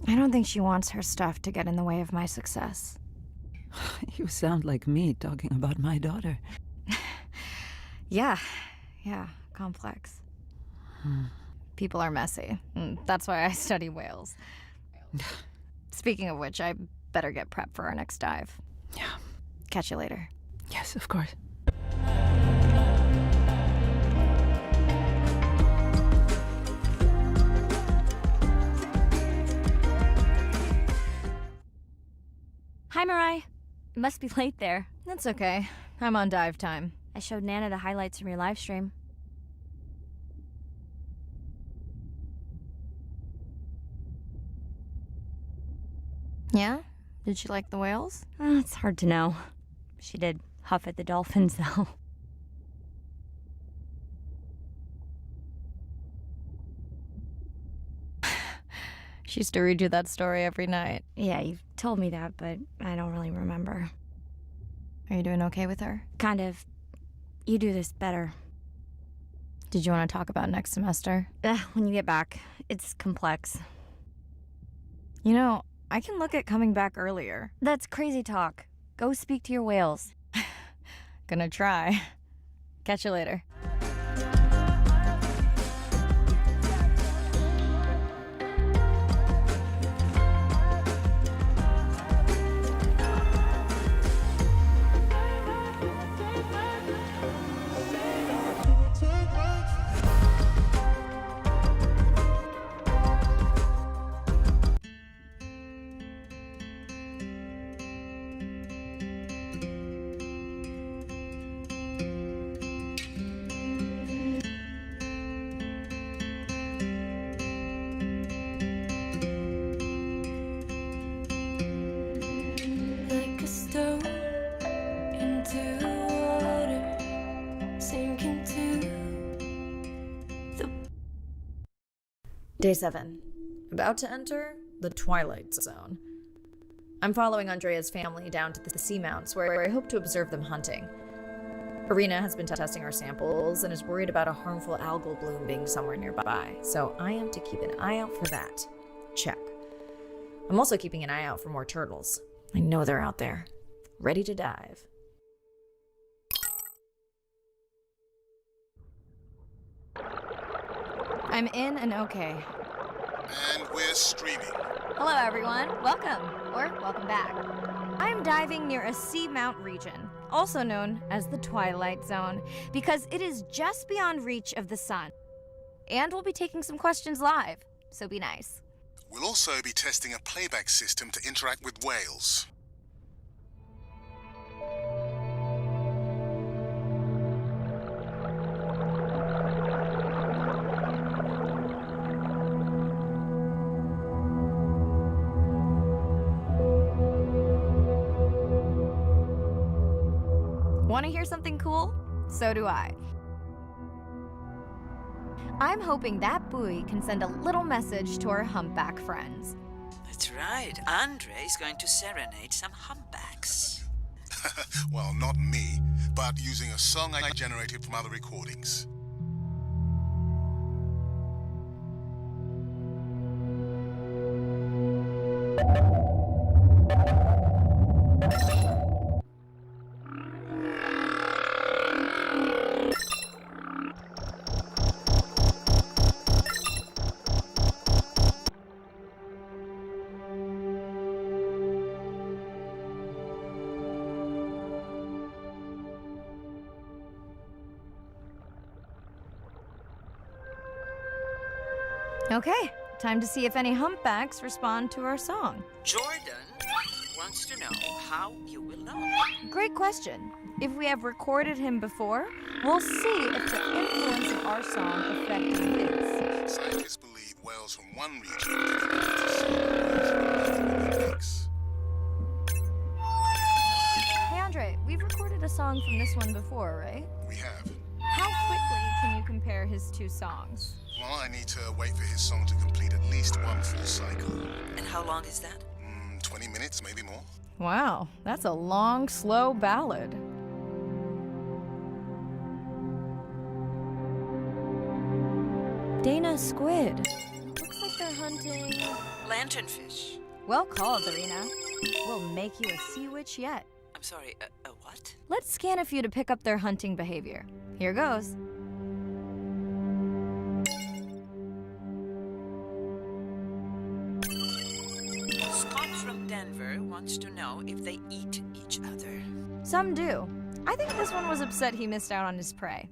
I don't think she wants her stuff to get in the way of my success. You sound like me talking about my daughter. Yeah, complex. People are messy. That's why I study whales. Speaking of which, I better get prepped for our next dive. Yeah. Catch you later. Yes, of course. Hi, Mirai. Must be late there. That's okay. I'm on dive time. I showed Nana the highlights from your live stream. Yeah? Did she like the whales? It's hard to know. She did huff at the dolphins, though. She used to read you that story every night. Yeah, you've told me that, but I don't really remember. Are you doing okay with her? Kind of. You do this better. Did you want to talk about next semester? When you get back. It's complex. You know, I can look at coming back earlier. That's crazy talk. Go speak to your whales. Gonna try. Catch you later. Like a stone into water, sinking to the Day 7. About to enter the Twilight Zone. I'm following Andrea's family down to the seamounts where I hope to observe them hunting. Irina has been testing our samples and is worried about a harmful algal bloom being somewhere nearby, so I am to keep an eye out for that. Check. I'm also keeping an eye out for more turtles. I know they're out there, ready to dive. I'm in and okay. And we're streaming. Hello, everyone. Welcome, or welcome back. I'm diving near a seamount region, also known as the Twilight Zone, because it is just beyond reach of the sun. And we'll be taking some questions live, so be nice. We'll also be testing a playback system to interact with whales. Want to hear something cool? So do I. I'm hoping that buoy can send a little message to our humpback friends. That's right. Andre is going to serenade some humpbacks. Well, not me, but using a song I generated from other recordings. Okay, time to see if any humpbacks respond to our song. Jordan wants to know how you will know. Great question. If we have recorded him before, we'll see if the influence of our song affected his. Scientists believe whales from one region contributed to seawater mix. Hey Andre, we've recorded a song from this one before, right? We have. How quickly can you compare his two songs? Well, I need to wait for his song to complete at least one full cycle. And how long is that? 20 minutes, maybe more. Wow, that's a long, slow ballad. Dana squid. Looks like they're hunting. Lanternfish. Well called, Irina. We'll make you a sea witch yet. I'm sorry, a what? Let's scan a few to pick up their hunting behavior. Here goes. Scots from Denver wants to know if they eat each other. Some do. I think this one was upset he missed out on his prey.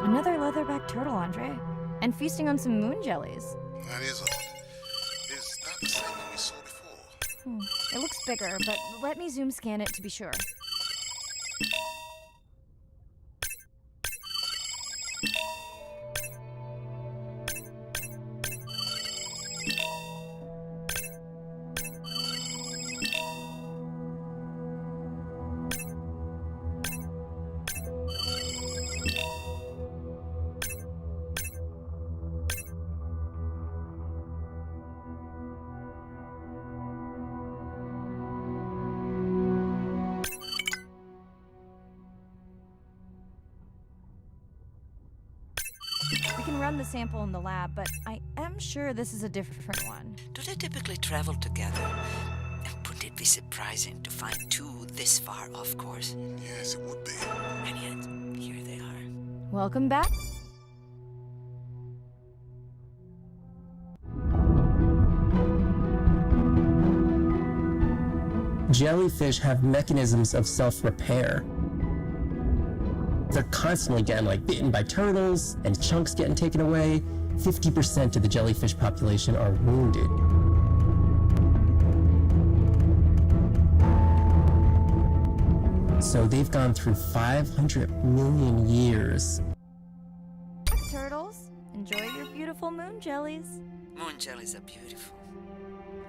Another leatherback turtle, Andre. And feasting on some moon jellies. That is odd. Is that the same one we saw before? It looks bigger, but let me zoom scan it to be sure. We can run the sample in the lab, but I am sure this is a different one. Do they typically travel together? And would it be surprising to find two this far off course? Yes, it would be. And yet, here they are. Welcome back. Jellyfish have mechanisms of self-repair. They're constantly getting bitten by turtles and chunks getting taken away. 50% of the jellyfish population are wounded. So they've gone through 500 million years. Turtles, enjoy your beautiful moon jellies. Moon jellies are beautiful.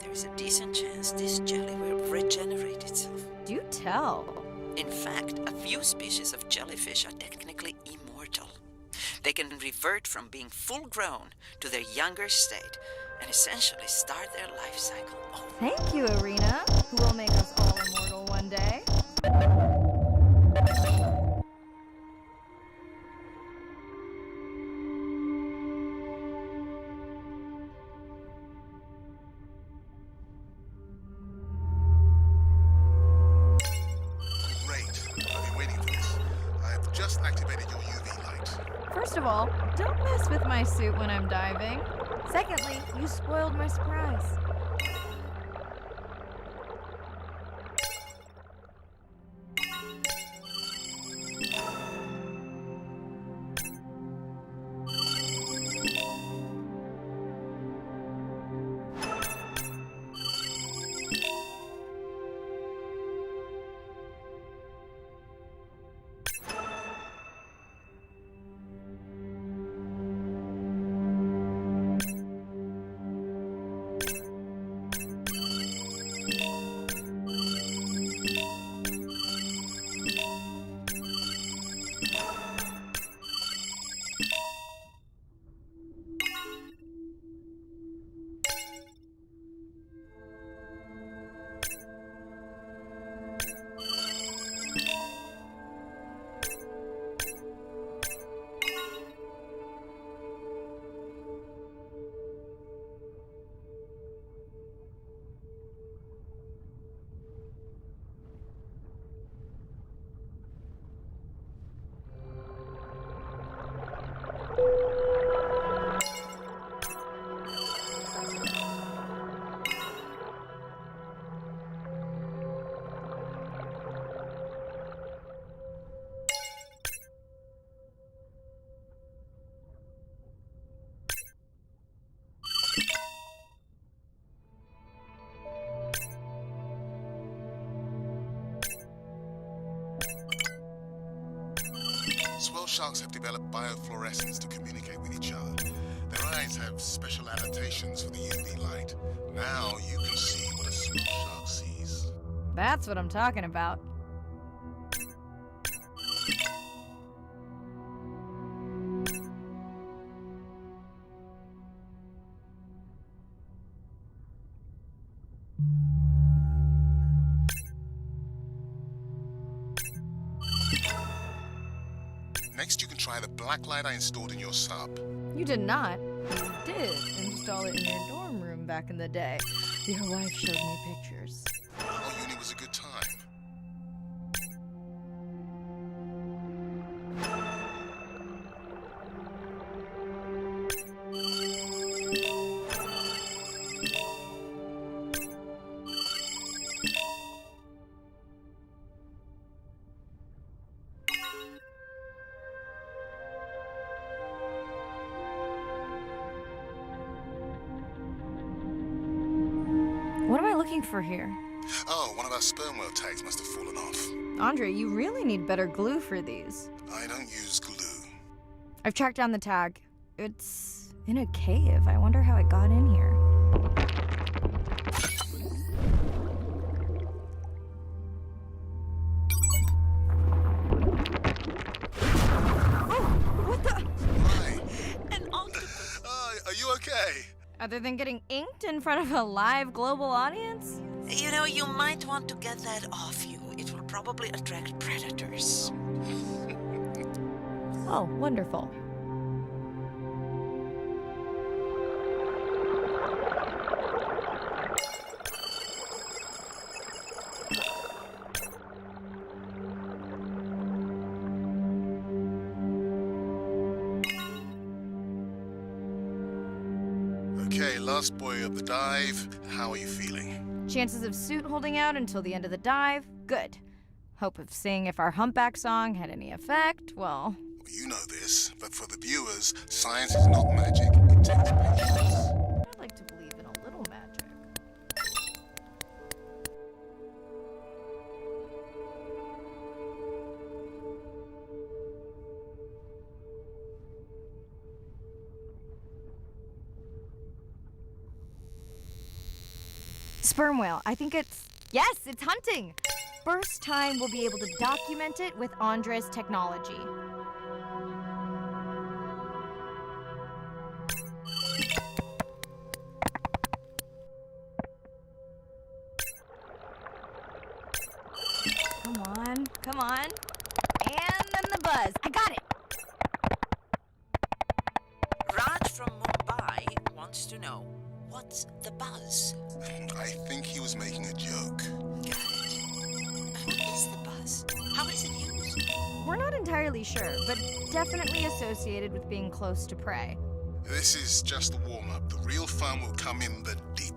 There is a decent chance this jelly will regenerate itself. Do tell. In fact, a few species of jellyfish are technically immortal. They can revert from being full-grown to their younger state and essentially start their life cycle over. Thank you, Arena, who will make us all immortal one day. First of all, don't mess with my suit when I'm diving. Secondly, you spoiled my surprise. Swell sharks have developed biofluorescence to communicate with each other. Their eyes have special adaptations for the UV light. Now you can see what a swell shark sees. That's what I'm talking about. Next, you can try the black light I installed in your sub. You did not. You did install it in your dorm room back in the day. Your wife showed me pictures. Oh, uni was a good time. What am I looking for here? Oh, one of our sperm whale tags must have fallen off. Andre, you really need better glue for these. I don't use glue. I've tracked down the tag. It's in a cave. I wonder how it got in here. Oh, what the? Hi. An octopus. Are you okay? Other than getting inked in front of a live global audience? You know, you might want to get that off you. It will probably attract predators. Oh, wonderful. Okay, last boy of the dive. How are you feeling? Chances of suit holding out until the end of the dive? Good. Hope of seeing if our humpback song had any effect? Well, You know this, but for the viewers, science is not magic. It takes patience. I'd like to believe in a little magic. Sperm whale. I think it's... Yes, it's hunting! First time we'll be able to document it with Andre's technology. Come on. And then the buzz. I got it! Raj from Mumbai wants to know, what's the buzz? I think he was making a joke. Got it. What is the buzz? How is it used? We're not entirely sure, but definitely associated with being close to prey. This is just the warm-up. The real fun will come in the deep.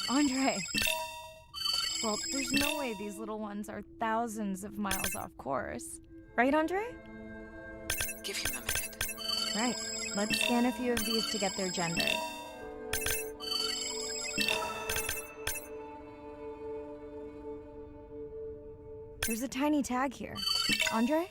Andre. Well, there's no way these little ones are thousands of miles off course. Right, Andre? Give him a minute. Right. Let's scan a few of these to get their gender. There's a tiny tag here. Andre?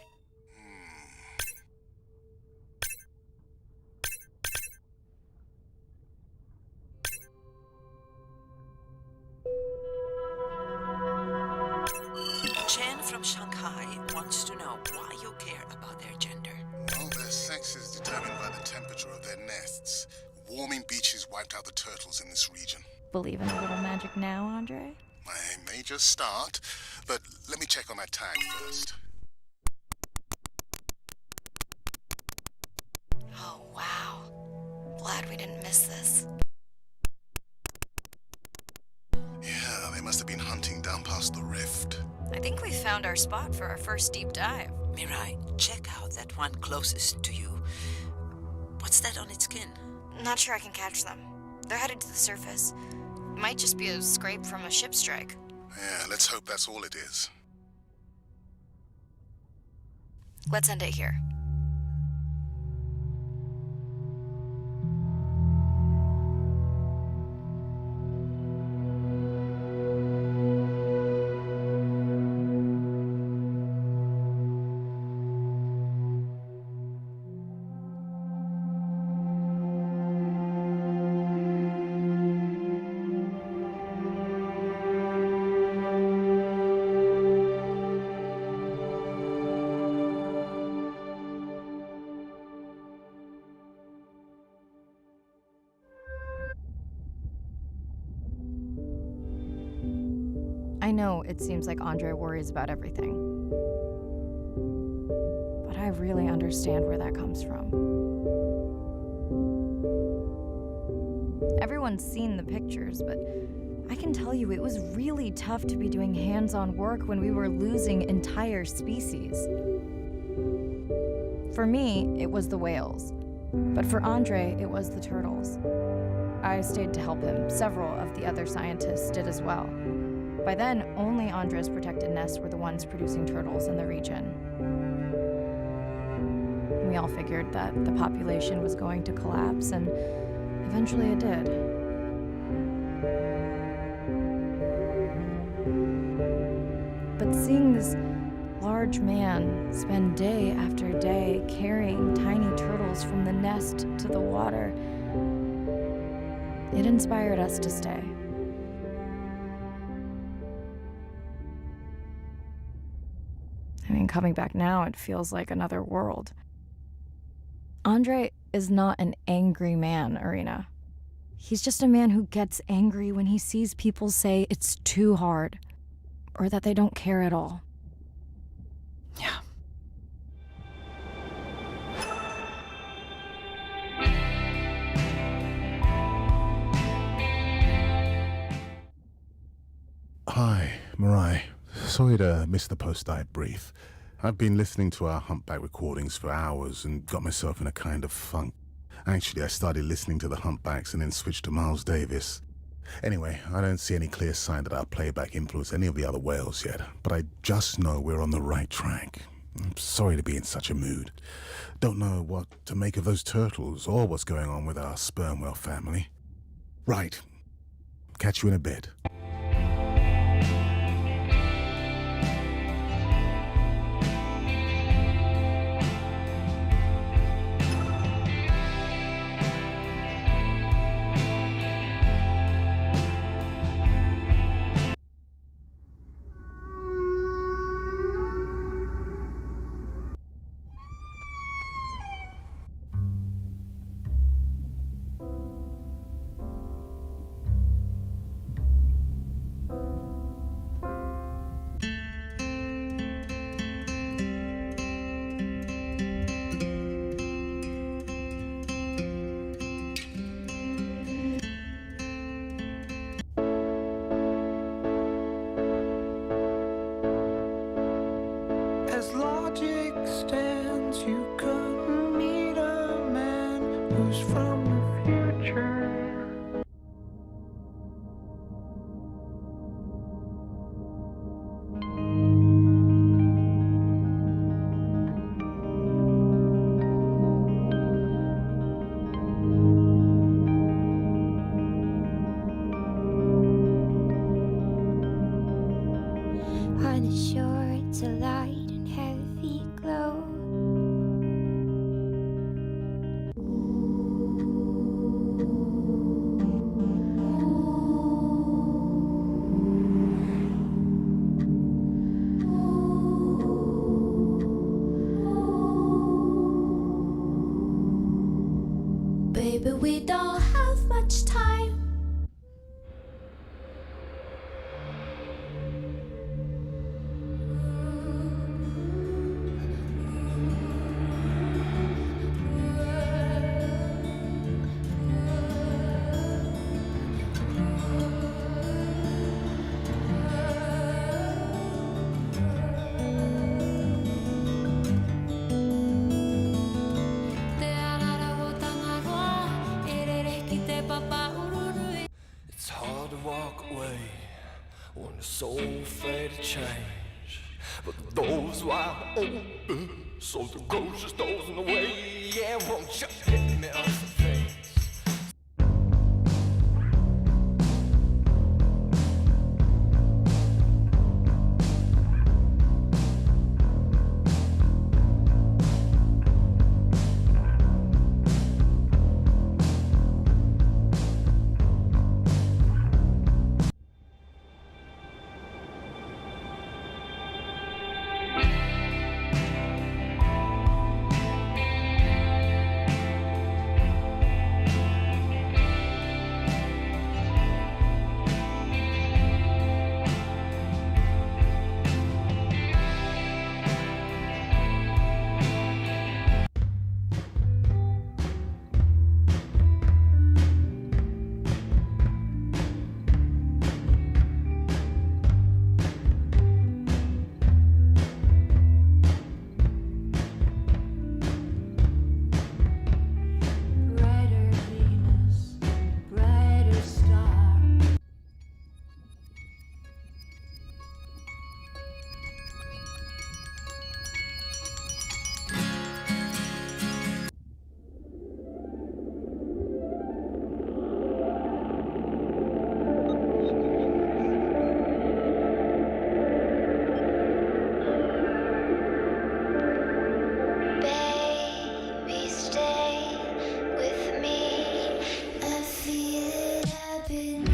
Chen from Shanghai wants to know why you care about their gender. Well, their sex is determined by the temperature of their nests. Warming beaches wiped out the turtles in this region. Believe in a little magic now, Andre? I may just start, but let me check on that tag first. Oh, wow. Glad we didn't miss this. Yeah, they must have been hunting down past the rift. I think we found our spot for our first deep dive. Mirai, check out that one closest to you. What's that on its skin? Not sure I can catch them. They're headed to the surface. Might just be a scrape from a ship strike. Yeah, let's hope that's all it is. Let's end it here. I know it seems like Andre worries about everything. But I really understand where that comes from. Everyone's seen the pictures, but I can tell you it was really tough to be doing hands-on work when we were losing entire species. For me, it was the whales. But for Andre, it was the turtles. I stayed to help him. Several of the other scientists did as well. By then, only Andre's protected nests were the ones producing turtles in the region. We all figured that the population was going to collapse, and eventually it did. But seeing this large man spend day after day carrying tiny turtles from the nest to the water, it inspired us to stay. I mean, coming back now, it feels like another world. Andre is not an angry man, Irina. He's just a man who gets angry when he sees people say it's too hard, or that they don't care at all. Yeah. Hi, Mirai. Sorry to miss the post-dive brief. I've been listening to our humpback recordings for hours and got myself in a kind of funk. Actually, I started listening to the humpbacks and then switched to Miles Davis. Anyway, I don't see any clear sign that our playback influenced any of the other whales yet, but I just know we're on the right track. I'm sorry to be in such a mood. Don't know what to make of those turtles or what's going on with our sperm whale family. Right. Catch you in a bit. As logic stands, you couldn't meet a man who's from the future. Baby, we don't have much time. It's hard to walk away when the soul afraid to change. But the door's wide open, so the ghost just goes in the way. Yeah, won't you hit me on the face? Brighter Venus, brighter star. Baby, stay with me. I feel it happening.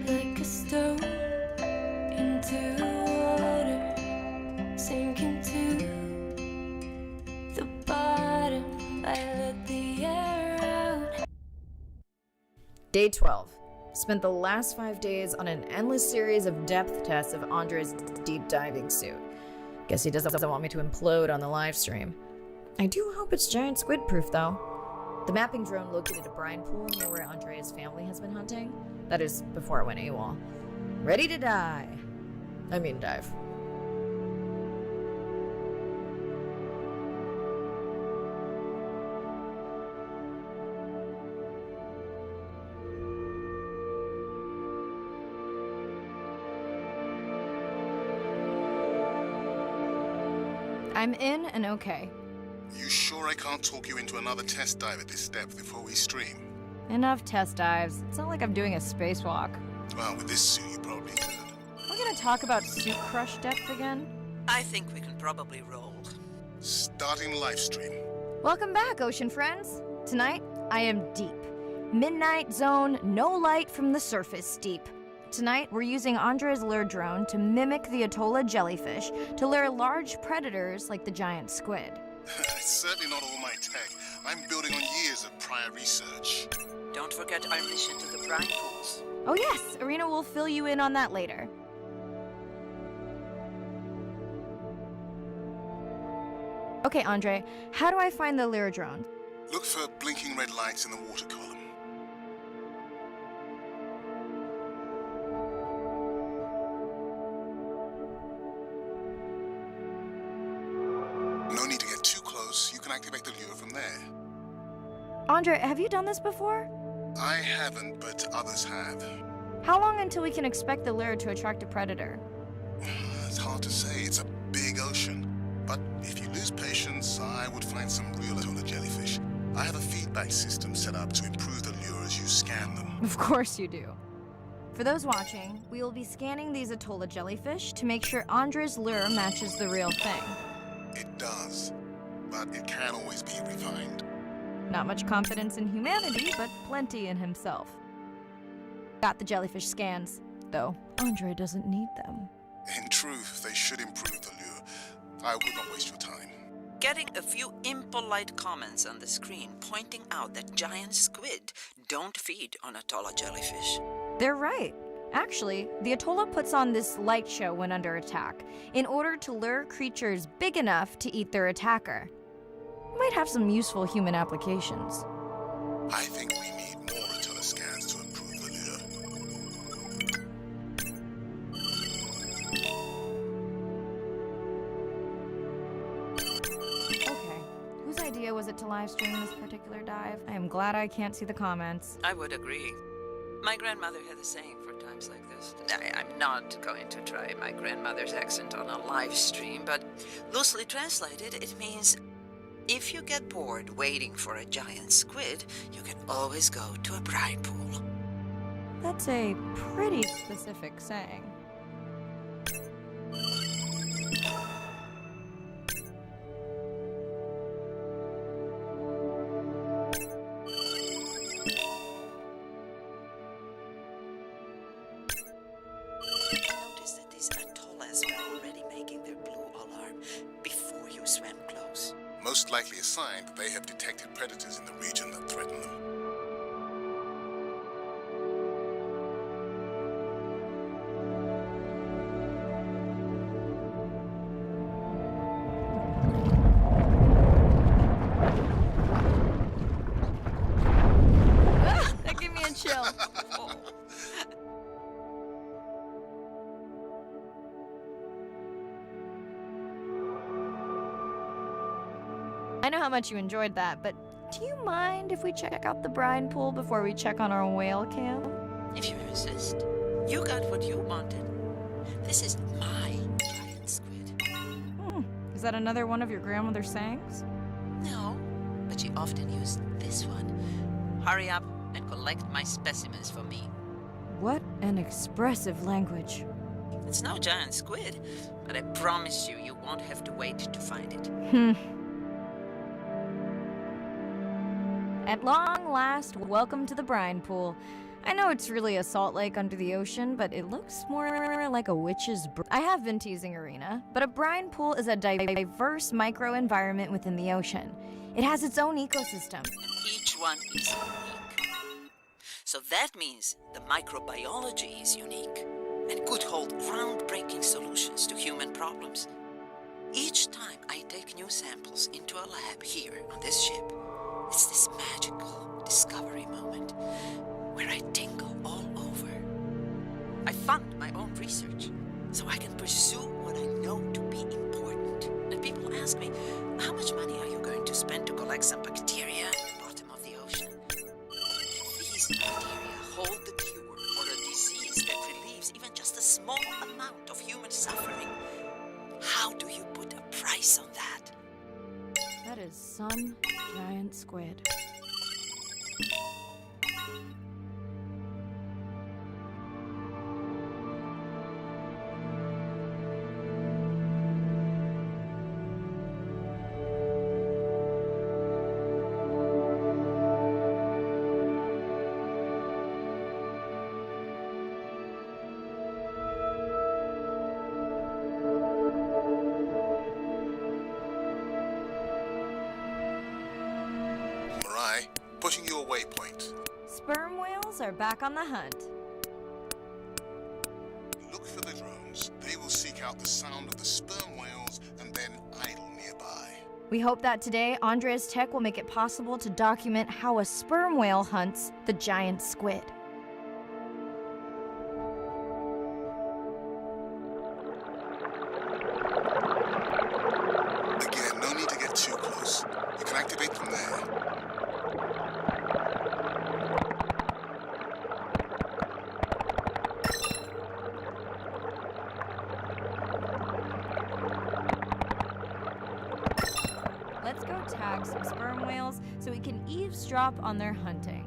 Like a stone into water, sinking to the bottom. I let the air out. Day 12. Spent the last 5 days on an endless series of depth tests of Andre's deep diving suit. Guess he doesn't want me to implode on the live stream. I do hope it's giant squid proof though. The mapping drone located a brine pool near where Andrea's family has been hunting. That is before it went AWOL. Ready to dive. I'm in and okay. You sure I can't talk you into another test dive at this depth before we stream? Enough test dives. It's not like I'm doing a spacewalk. Well, with this suit, you probably could. We're gonna talk about suit crush depth again? I think we can probably roll. Starting live stream. Welcome back, ocean friends. Tonight, I am deep. Midnight zone, no light from the surface deep. Tonight, we're using Andre's lure drone to mimic the Atolla jellyfish to lure large predators like the giant squid. It's certainly not all my tech. I'm building on years of prior research. Don't forget our mission to the brine pools. Oh yes, Arena will fill you in on that later. Okay, Andre, how do I find the lure drone? Look for blinking red lights in the water column. No need to get too close. You can activate the lure from there. Andre, have you done this before? I haven't, but others have. How long until we can expect the lure to attract a predator? It's hard to say. It's a big ocean. But if you lose patience, I would find some real Atola jellyfish. I have a feedback system set up to improve the lure as you scan them. Of course you do. For those watching, we will be scanning these Atola jellyfish to make sure Andre's lure matches the real thing. It does, but it can always be refined. Not much confidence in humanity, but plenty in himself. Got the jellyfish scans, though Andre doesn't need them. In truth, they should improve the lure. I would not waste your time. Getting a few impolite comments on the screen pointing out that giant squid don't feed on Atola jellyfish. They're right. Actually, the Atola puts on this light show when under attack, in order to lure creatures big enough to eat their attacker. Might have some useful human applications. I think we need more Atola scans to improve the lure. Okay, whose idea was it to live stream this particular dive? I am glad I can't see the comments. I would agree. My grandmother had a saying for times like this. I'm not going to try my grandmother's accent on a live stream, but loosely translated, it means if you get bored waiting for a giant squid, you can always go to a brine pool. That's a pretty specific saying. Notice that these atollas were already making their blue alarm before you swam close. Most likely a sign that they have detected predators in the region that threaten them. That gave me a chill. I know how much you enjoyed that, but do you mind if we check out the brine pool before we check on our whale cam? If you insist. You got what you wanted. This is my giant squid. Is that another one of your grandmother's sayings? No, but she often used this one. Hurry up and collect my specimens for me. What an expressive language. It's no giant squid, but I promise you, you won't have to wait to find it. At long last, welcome to the brine pool. I know it's really a salt lake under the ocean, but it looks more like a witch's I have been teasing Arena, but a brine pool is a diverse microenvironment within the ocean. It has its own ecosystem. And each one is unique. So that means the microbiology is unique and could hold groundbreaking solutions to human problems. Each time I take new samples into a lab here on this ship, it's this magical discovery moment where I tingle all over. I fund my own research so I can pursue what I know to be important. And people ask me, how much money are you going to spend to collect some bacteria at the bottom of the ocean? These bacteria hold the cure for a disease that relieves even just a small amount of human suffering. How do you put a price on that? That is some giant squid. Pushing your waypoint. Sperm whales are back on the hunt. Look for the drones. They will seek out the sound of the sperm whales and then idle nearby. We hope that today, Andrea's tech will make it possible to document how a sperm whale hunts the giant squid. Again, no need to get too close. You can activate from there. track some sperm whales so we can eavesdrop on their hunting.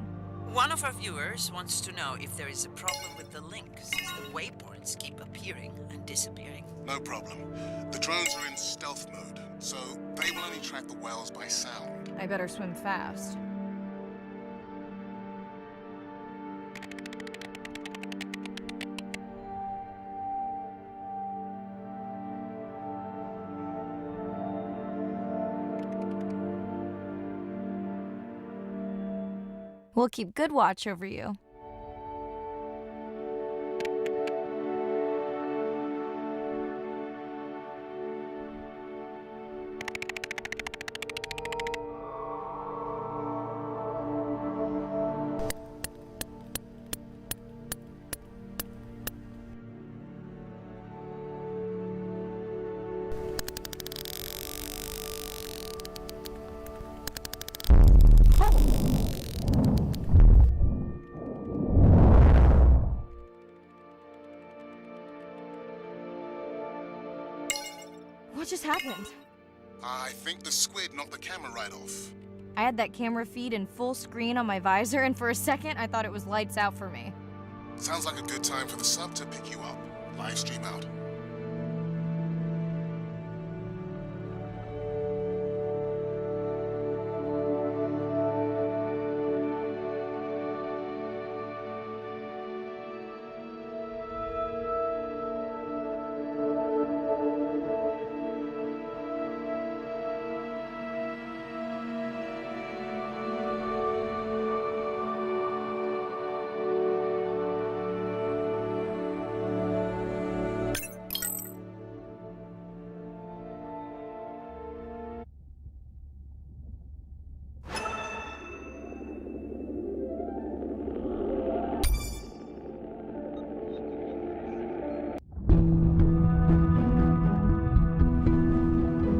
One of our viewers wants to know if there is a problem with the link, since the waypoints keep appearing and disappearing. No problem. The drones are in stealth mode, so they will only track the whales by sound. I better swim fast. We'll keep good watch over you. What just happened? I think the squid knocked the camera right off. I had that camera feed in full screen on my visor, and for a second I thought it was lights out for me. Sounds like a good time for the sub to pick you up. Live stream out.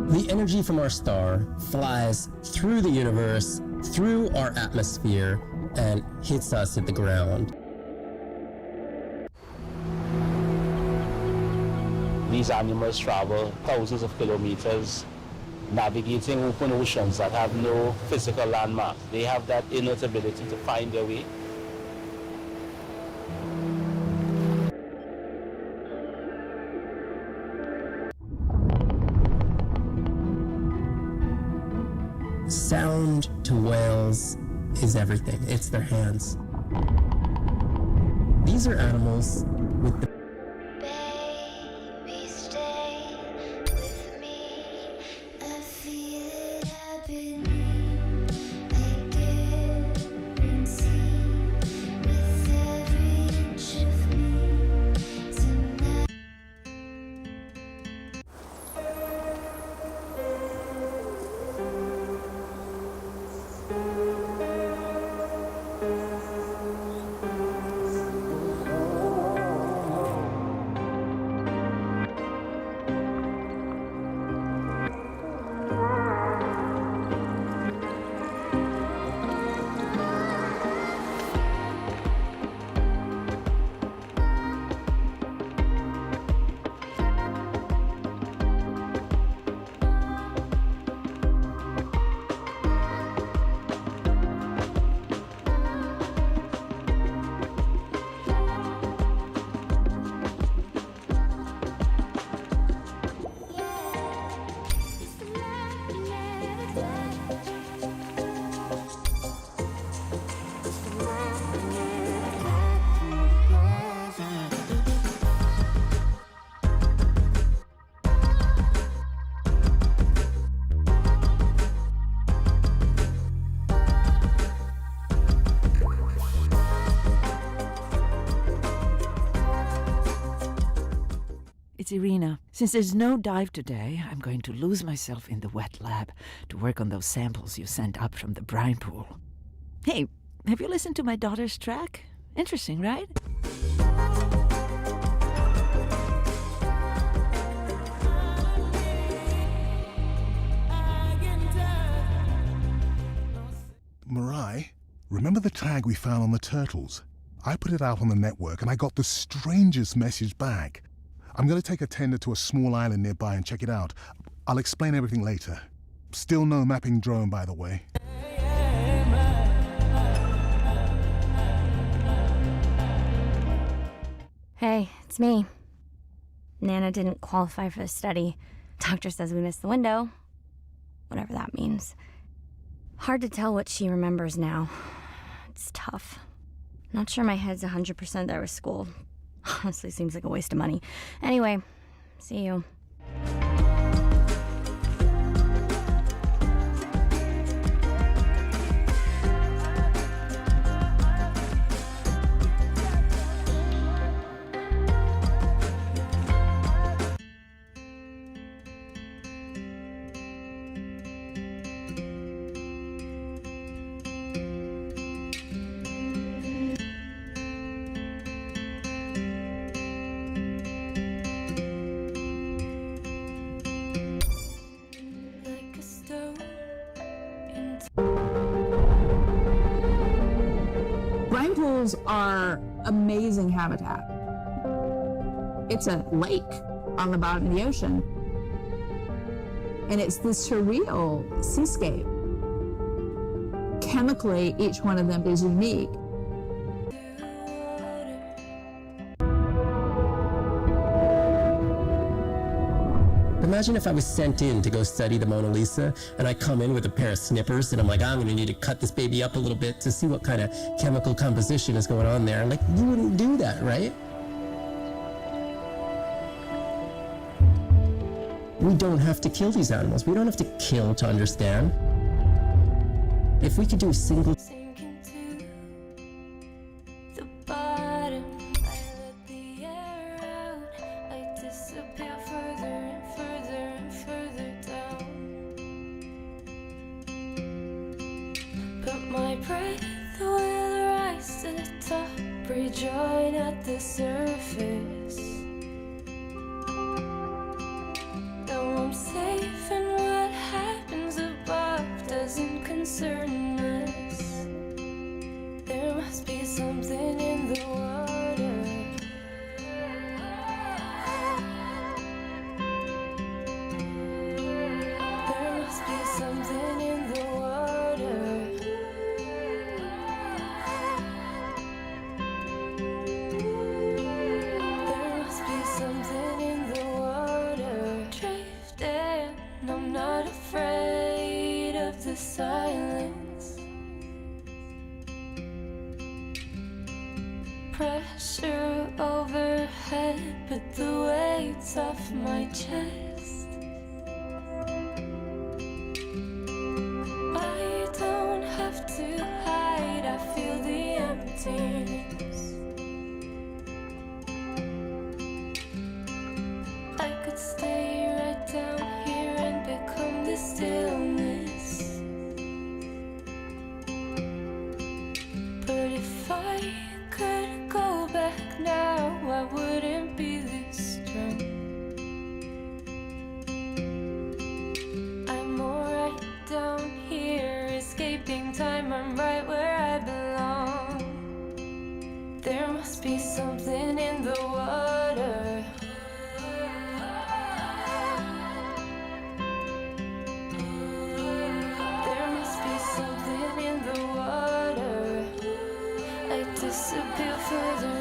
The energy from our star flies through the universe, through our atmosphere, and hits us at the ground. These animals travel thousands of kilometers, navigating open oceans that have no physical landmark. They have that innate ability to find their way. Sound to whales is everything. It's their hands. These are animals with the Baby, stay with me. I feel it happening. I guarantee with every inch of me tonight. It's Irina. Since there's no dive today, I'm going to lose myself in the wet lab to work on those samples you sent up from the brine pool. Hey, have you listened to my daughter's track? Interesting, right? Mirai, remember the tag we found on the turtles? I put it out on the network and I got the strangest message back. I'm going to take a tender to a small island nearby and check it out. I'll explain everything later. Still no mapping drone, by the way. Hey, it's me. Nana didn't qualify for the study. Doctor says we missed the window. Whatever that means. Hard to tell what she remembers now. It's tough. Not sure my head's 100% there with school. Honestly, seems like a waste of money. Anyway, see you. Brine pools are amazing habitat. It's a lake on the bottom of the ocean. And it's this surreal seascape. Chemically, each one of them is unique. Imagine if I was sent in to go study the Mona Lisa, and I come in with a pair of snippers, and I'm like, I'm gonna need to cut this baby up a little bit to see what kind of chemical composition is going on there. And like, you wouldn't do that, right? We don't have to kill these animals. We don't have to kill to understand. If we could do a single... My breath will rise to the top, rejoin at the surface. Now I'm safe, and what happens above doesn't concern us. There must be something in the water. There must be something in the water. Something in the water, drifting. I'm not afraid of the silence. Pressure overhead, but the weight's off my chest. I don't have to hide, I feel the emptiness. Stay right down here and become the stillness. But if I could go back now, I wouldn't be this strong. I'm alright down here, escaping time. I'm right where I belong. There must be something in the water. Something in the water. I disappear further